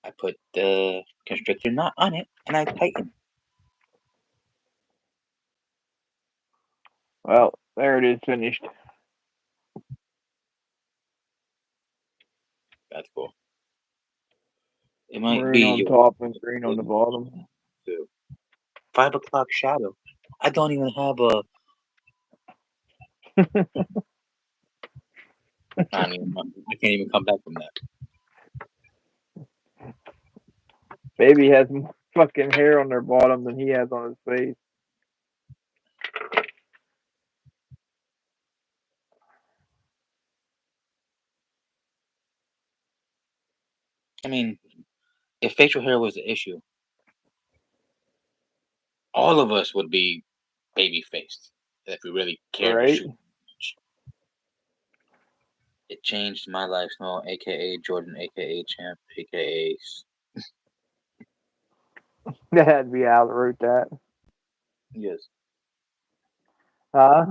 I put the constrictor knot on it and I tighten. Well, there it is, finished. That's cool. It might Maroon be on top and green on the bottom. 5 o'clock shadow. I don't even have a I can't even come back from that. Baby has more fucking hair on their bottom than he has on his face. I mean, if facial hair was the issue, all of us would be baby faced if we really cared to Right? shoot. It changed my life, Snow, aka Jordan, aka Champ, aka. That had to be Al that wrote that. Yes. Huh?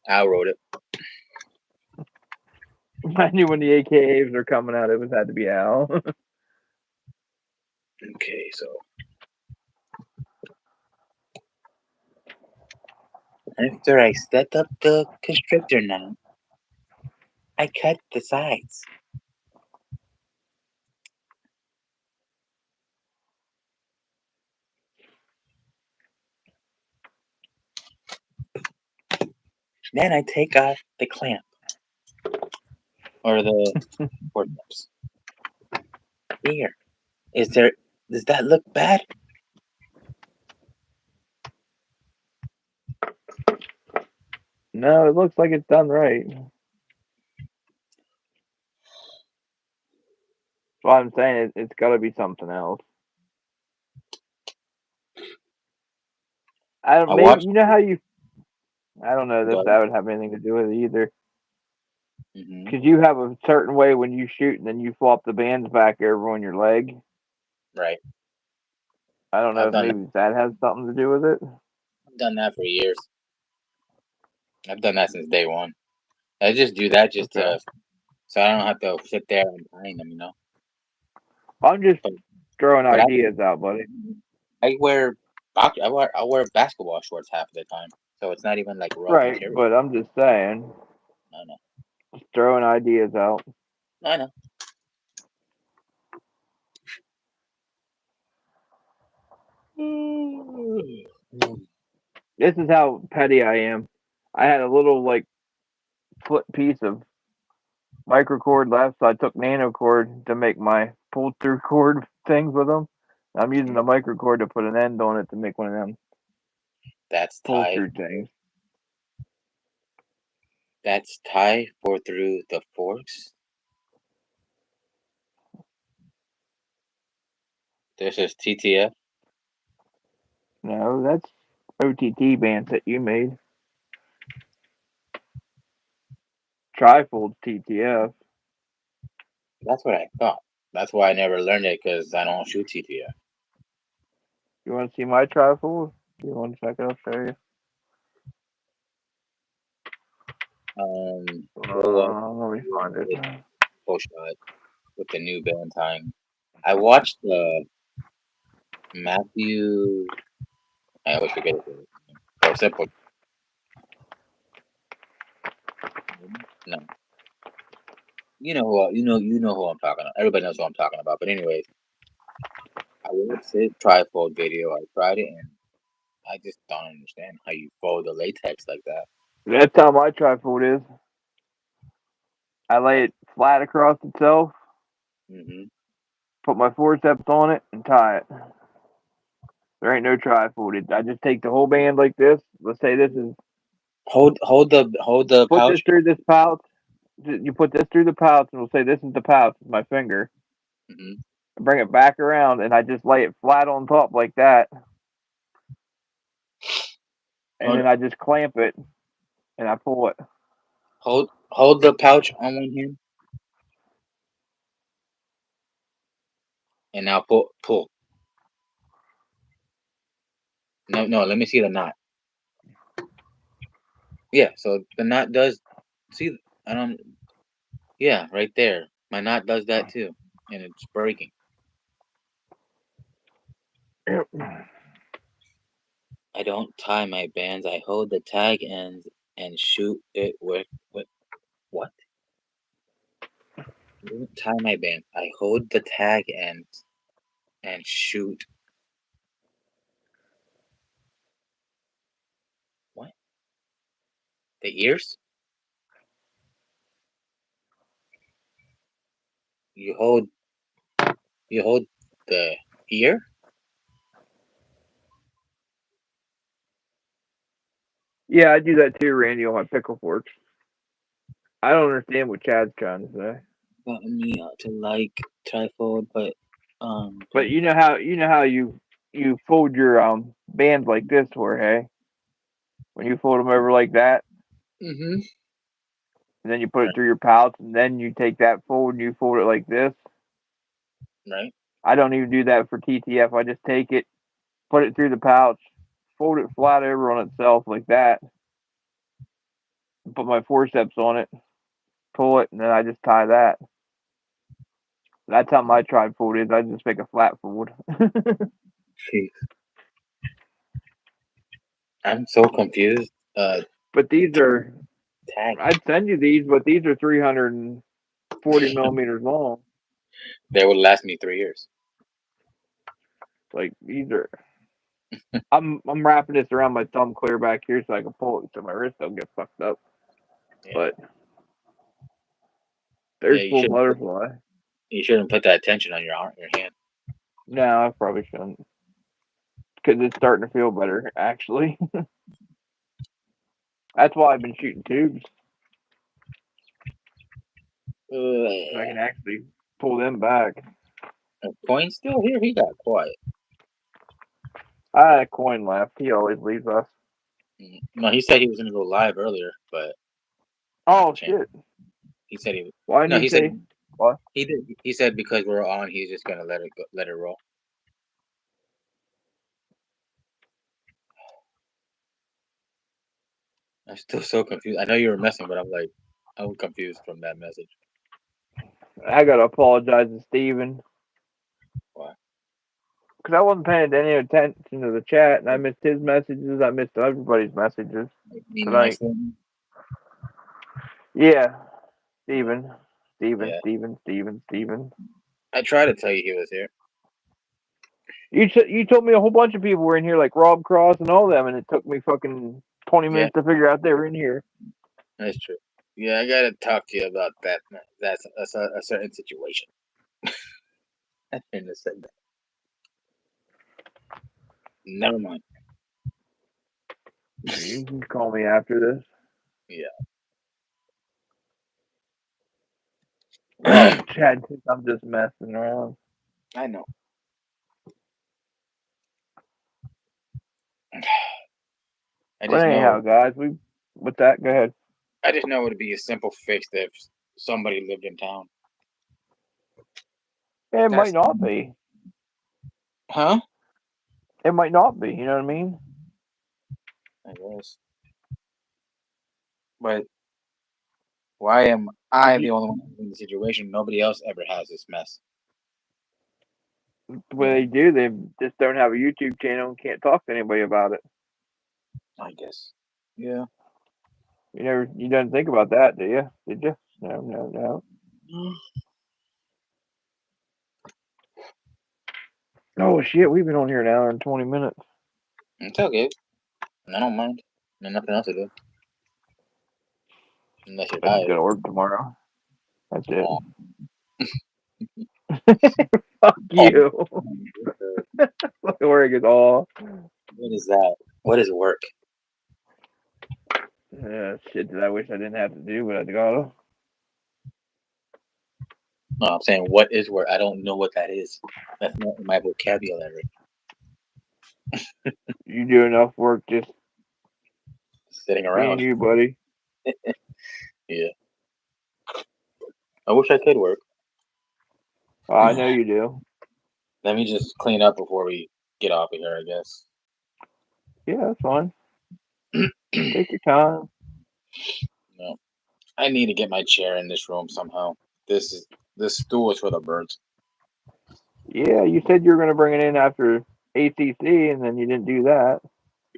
Al wrote it. I knew when the AKAs were coming out, it was had to be Al. Okay, so. After I set up the constrictor knot, I cut the sides. Then I take off the clamp. Or the forceps. Here. Does that look bad? No, it looks like it's done right. Well, I'm saying it's got to be something else. I don't. I Maybe watched. you know how you. I don't know Go that ahead. would have anything to do with it either. Mm-hmm. Because you have a certain way when you shoot, and then you flop the bands back over on your leg. Right. I don't know I've if done that. maybe that has something to do with it. I've done that for years. I've done that since day one. I just do that just Okay. so I don't have to sit there and find them. I'm just But, throwing but ideas out, buddy. I wear I wear basketball shorts half of the time, so it's not even like raw Right, material. but I'm just saying, I know. just throwing ideas out. I know. This is how petty I am. I had a little like flip piece of microcord left, so I took nanocord to make my pull through cord things with them. I'm using the microcord to put an end on it to make one of them That's pull tie. through things. That's tie for through the forks. This is TTF. No, that's OTT bands that you made. Trifold TTF. That's what I thought. That's why I never learned it because I don't shoot TTF. You want to see my trifold? You want to check it? I'll show you. Let me find it. Full shot with the new band tying. I watched the Matthew. I always forget his name. Or simple. No, you know who I'm talking about. Everybody knows who I'm talking about. But anyways, I watched his trifold video. I tried it, and I just don't understand how you fold the latex like that. That's how my trifold is. I lay it flat across itself, Mm-hmm. put my forceps on it, and tie it. There ain't no trifold. I just take the whole band like this. Let's say this is Hold the put this pouch. through this pouch. You put this through the pouch, and we'll say this is the pouch with my finger. Mm-hmm. Bring it back around, and I just lay it flat on top like that, and Hold then I just clamp it, and I pull it. hold the pouch on one hand, and now pull. No. Let me see the knot. Yeah. So the knot does. See, I don't. Yeah, right there. My knot does that too, and it's breaking. I don't tie my bands. I hold the tag ends and shoot it with what? I don't tie my bands. I hold the tag ends and shoot. What? The ears? You hold the ear. Yeah, I do that too, Randy, on my pickle forks. I don't understand what Chad's trying to say. Gotten me to like trifold, but But you know how you fold your bands like this, Jorge. When you fold them over like that, mm-hmm. and then you put it through your pouch, and then you take that fold and you fold it like this. Right. I don't even do that for TTF. I just take it, put it through the pouch, fold it flat over on itself like that, put my forceps on it, pull it, and then I just tie that. That's how my trifold is. I just make a flat fold. Jeez. I'm so confused. But these are, Tag. I'd send you these, but these are 340 millimeters long. They would last me 3 years. Like these are. I'm wrapping this around my thumb clear back here so I can pull it so my wrist don't get fucked up. Yeah. But there's Yeah, full butterfly. You shouldn't put that tension on your arm, your hand. No, I probably shouldn't. Because it's starting to feel better, actually. That's why I've been shooting tubes. So I can actually pull them back. Coin's still here. He got quiet. I had a coin left. He always leaves us. No, he said he was gonna go live earlier, but Oh, shit. he said he. Why No, didn't he say what? He did. He said because we're on, he's just gonna let it roll. I'm still so confused. I know you were messing, but I'm confused from that message. I gotta apologize to Steven. Why? Because I wasn't paying any attention to the chat, and I missed his messages. I missed everybody's messages tonight. Yeah, Steven. I tried to tell you he was here. You told me a whole bunch of people were in here, like Rob Cross and all them, and it took me fucking 20 minutes to figure out they were in here. That's true. Yeah, I gotta talk to you about that. That's a certain situation. I shouldn't have said that. Never mind. You can call me after this. Yeah. Oh, Chad thinks I'm just messing around. I know. But anyhow, guys, with that, go ahead. I just know it would be a simple fix if somebody lived in town. It might not be. Huh? It might not be. You know what I mean? I guess. But why am I the only one in the situation? Nobody else ever has this mess. The way they do, they just don't have a YouTube channel and can't talk to anybody about it. I guess. Yeah. You don't think about that, do you? Did you? No. Oh shit, we've been on here an hour and 20 minutes. It's okay. I don't mind. There's nothing else to do. Unless you're tired. I'm gonna work tomorrow. That's it. Oh. Fuck you. Work is all. What is that? What is work? Shit that I wish I didn't have to do, but I gotta. No, I'm saying what is work? I don't know what that is. That's not in my vocabulary. You do enough work just sitting around. Being you, buddy. Yeah. I wish I could work. I know you do. Let me just clean up before we get off of here, I guess. Yeah, that's fine. Take your time. No. I need to get my chair in this room somehow. This stool is for the birds. Yeah, you said you were gonna bring it in after ACC, and then you didn't do that.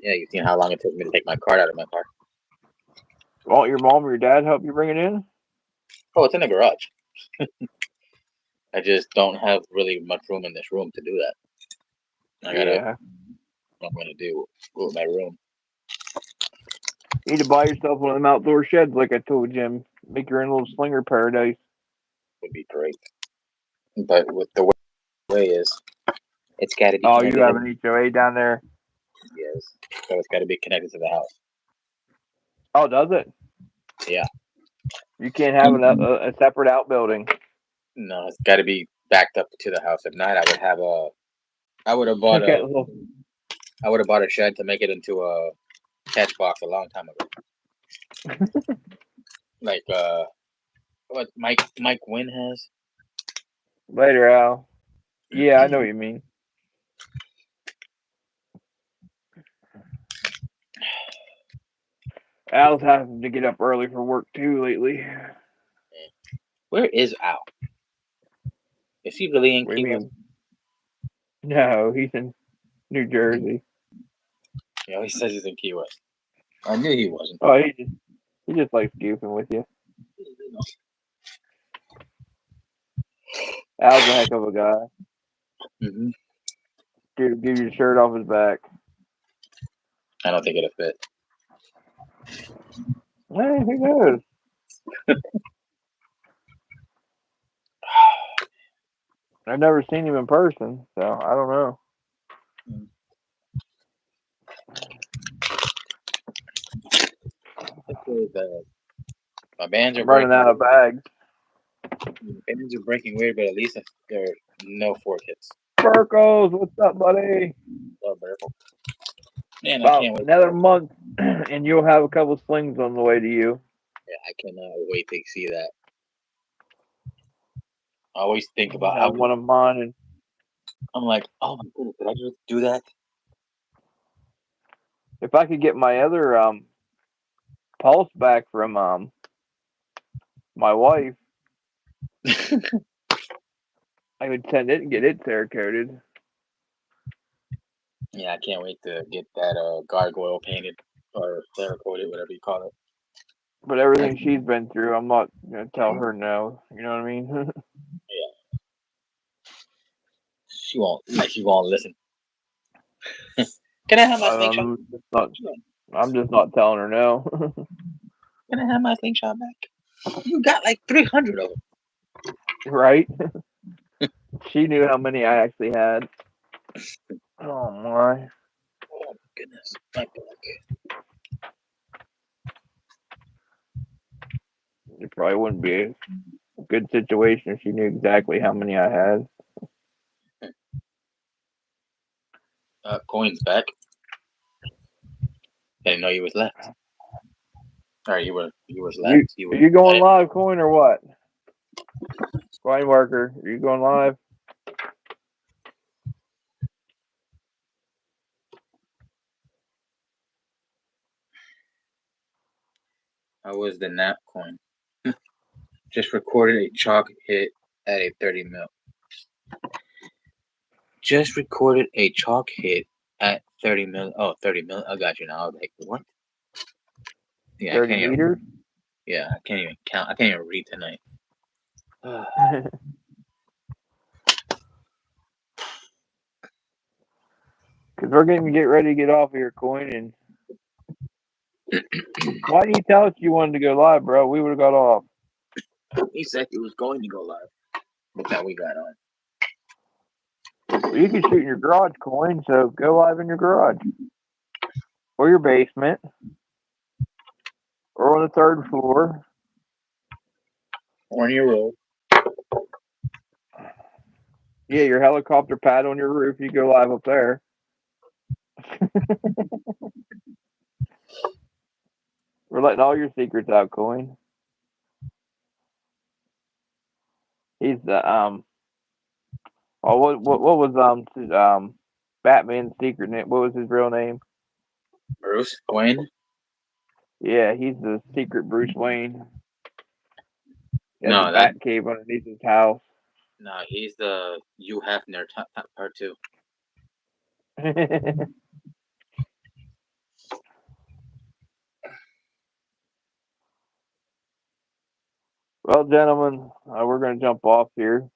Yeah, you seen how long it took me to take my card out of my car. Won't your mom or your dad help you bring it in? Oh, it's in the garage. I just don't have really much room in this room to do that. I gotta. What I'm gonna do? Go to my room. You need to buy yourself one of them outdoor sheds, like I told Jim. Make your own little slinger paradise. Would be great. But with the way is, it's got to be Oh, you connected. have an HOA down there? Yes, so it's got to be connected to the house. Oh, does it? Yeah. You can't have a separate outbuilding. No, it's got to be backed up to the house. If not, I would have bought Okay, a shed to make it into a catch box a long time ago. Like what Mike Wynn has. Later, Al. Yeah, I know what you mean. Al's having to get up early for work too lately. Where is Al? Is he really in What do you Key West? mean? No, he's in New Jersey. Yeah, he says he's in Key West. I knew he wasn't. Oh, he just likes goofing with you. Al's a heck of a guy. Mm-hmm. Give you the shirt off his back. I don't think it'll fit. Hey, who knows? I've never seen him in person, so I don't know. My bands are I'm running out of bags. Bands are breaking weird, but at least there are no 4 hits. Burkos, what's up, buddy? Oh, man, I About can't wait. another month, and you'll have a couple slings on the way to you. Yeah, I cannot wait to see that. I always think about have one of mine, and I'm like, oh my goodness, did I just do that? if I could get my other pulse back from my wife, I would send it and get it Cerakoted. Yeah, I can't wait to get that gargoyle painted or Cerakoted, whatever you call it. But everything she's been through, I'm not gonna tell her no. You know what I mean? Yeah. She won't listen. Can I have my slingshot? I'm just not telling her no. Can I have my slingshot back? You got like 300 of them. Right? She knew how many I actually had. Oh my. Oh my goodness. My back. It probably wouldn't be a good situation if she knew exactly how many I had. Coin's back. Didn't know you was left. Sorry, you was left. Are you going live, Coin, or what? Coin worker, are you going live? How was the nap coin? Just recorded a chalk hit at a 30 mil. Just recorded a chalk hit at 30 mil. Oh, 30 mil. I got you now. I was like, what? Yeah, 30 meters? Yeah, I can't even count. I can't even read tonight. Because we're going to get ready to get off of here, Coin. And why didn't you tell us you wanted to go live, bro? We would have got off. He said he was going to go live, but then we got on. Well, you can shoot in your garage, Coin, so go live in your garage. Or your basement. Or on the 3rd floor. Or on your roof. Yeah, your helicopter pad on your roof. You go live up there. We're letting all your secrets out, Coin. He's the oh, what was Batman's secret name? What was his real name? Bruce Wayne. Yeah, he's the secret Bruce Wayne. He has No, a bat cave underneath his house. No, he's the Hugh Hefner part 2. Well, gentlemen, we're going to jump off here.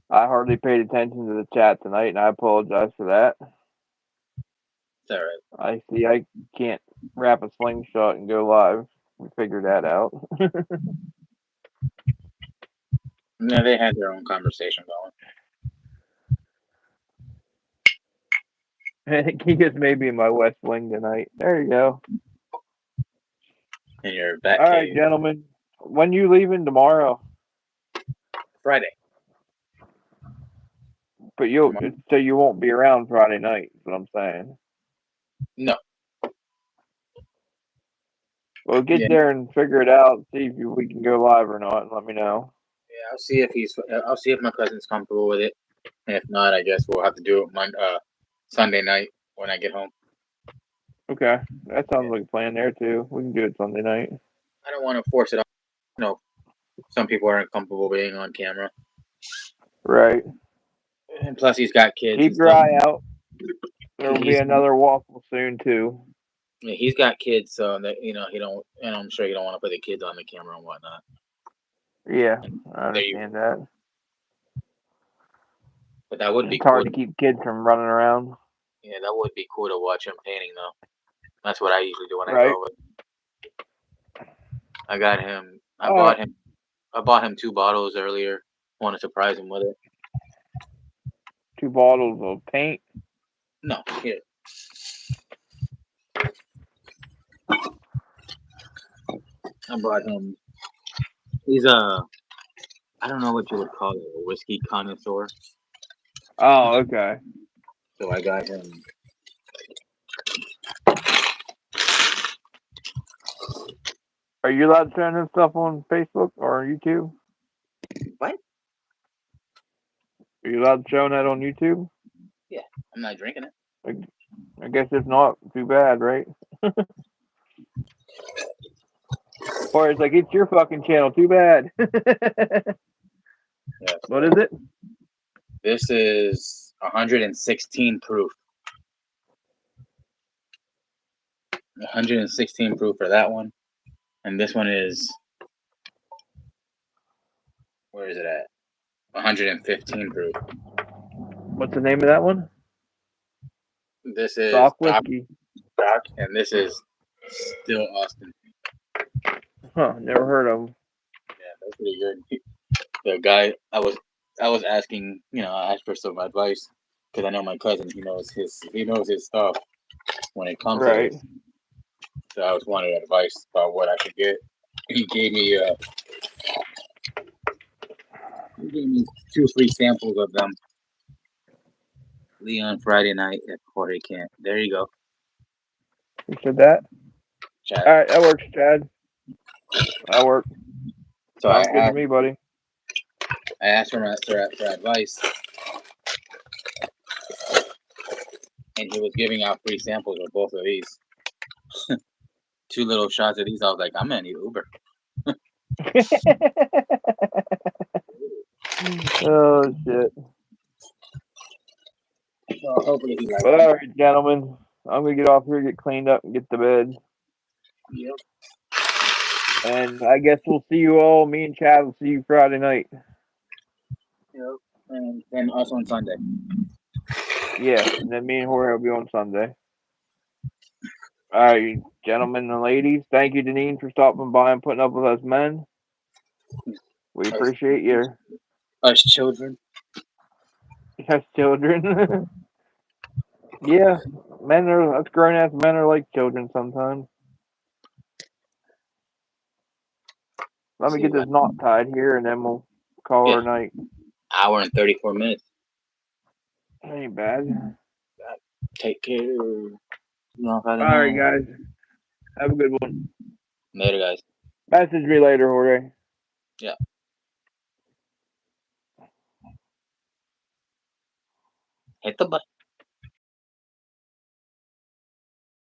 I hardly paid attention to the chat tonight, and I apologize for that. It's all right. I see I can't wrap a slingshot and go live. We figured that out. No, they had their own conversation going. He just made me in my West Wing tonight. There you go. In your back All right, cave. gentlemen. When you leaving tomorrow? Friday. But you won't be around Friday night. Is what I'm saying. No. Well, get Yeah. there and figure it out. See if we can go live or not, and let me know. Yeah, I'll see if my cousin's comfortable with it. And if not, I guess we'll have to do it Sunday night when I get home. Okay, that sounds like a plan there too. We can do it Sunday night. I don't want to force it on. Some people aren't comfortable being on camera. Right. And plus, he's got kids. Keep and your stuff. eye out. There will be another waffle soon too. Yeah, he's got kids, so that he don't, and I'm sure he don't want to put the kids on the camera and whatnot. Yeah, I understand that. But that would be It's hard cool to keep kids from running around. Yeah, that would be cool to watch him painting, though. That's what I usually do when I Right. go. I got him. I bought him 2 bottles earlier. Want to surprise him with it. 2 bottles of paint. No, here. I bought him. He's I don't know what you would call it, a whiskey connoisseur. Oh, okay. So I got him. Are you allowed to send this stuff on Facebook or YouTube? What? Are you allowed to show that on YouTube? Yeah, I'm not drinking it. I guess if not, too bad, right? Or it's like, it's your fucking channel, too bad. Yes. What is it? This is 116 proof. 116 proof for that one. And this one is, where is it at? 115 proof. What's the name of that one? This is Stock whiskey. Stock, and this is Still Austin. Huh, never heard of them. Yeah, that's pretty good. The guy, I was asking, I asked for some advice because I know my cousin, he knows his stuff when it comes to Right. this. So I was wanting advice about what I should get. He gave me 2 free samples of them. Leon Friday night at Jorge Camp. There you go. You said that? Chad. All right, that works, Chad. That works. So Sounds good to me, buddy. I asked for advice, and he was giving out free samples of both of these. 2 little shots of these. I was like, I'm gonna need Uber. Oh shit! So hopefully he likes But all right, gentlemen, I'm gonna get off here, get cleaned up, and get to bed. Yep. And I guess we'll see you all. Me and Chad will see you Friday night. Yep. And also on Sunday. Yeah, and then me and Jorge will be on Sunday. All right, gentlemen and ladies, thank you, Deneen, for stopping by and putting up with us men. We appreciate you. Us children. Yes, children. Yeah, us grown ass men are like children sometimes. Let me get this knot tied here, and then we'll call her a night. Hour and 34 minutes. Ain't bad. Take care. All right, guys. Have a good one. Later, guys. Message me later, Jorge. Yeah. Hit the button.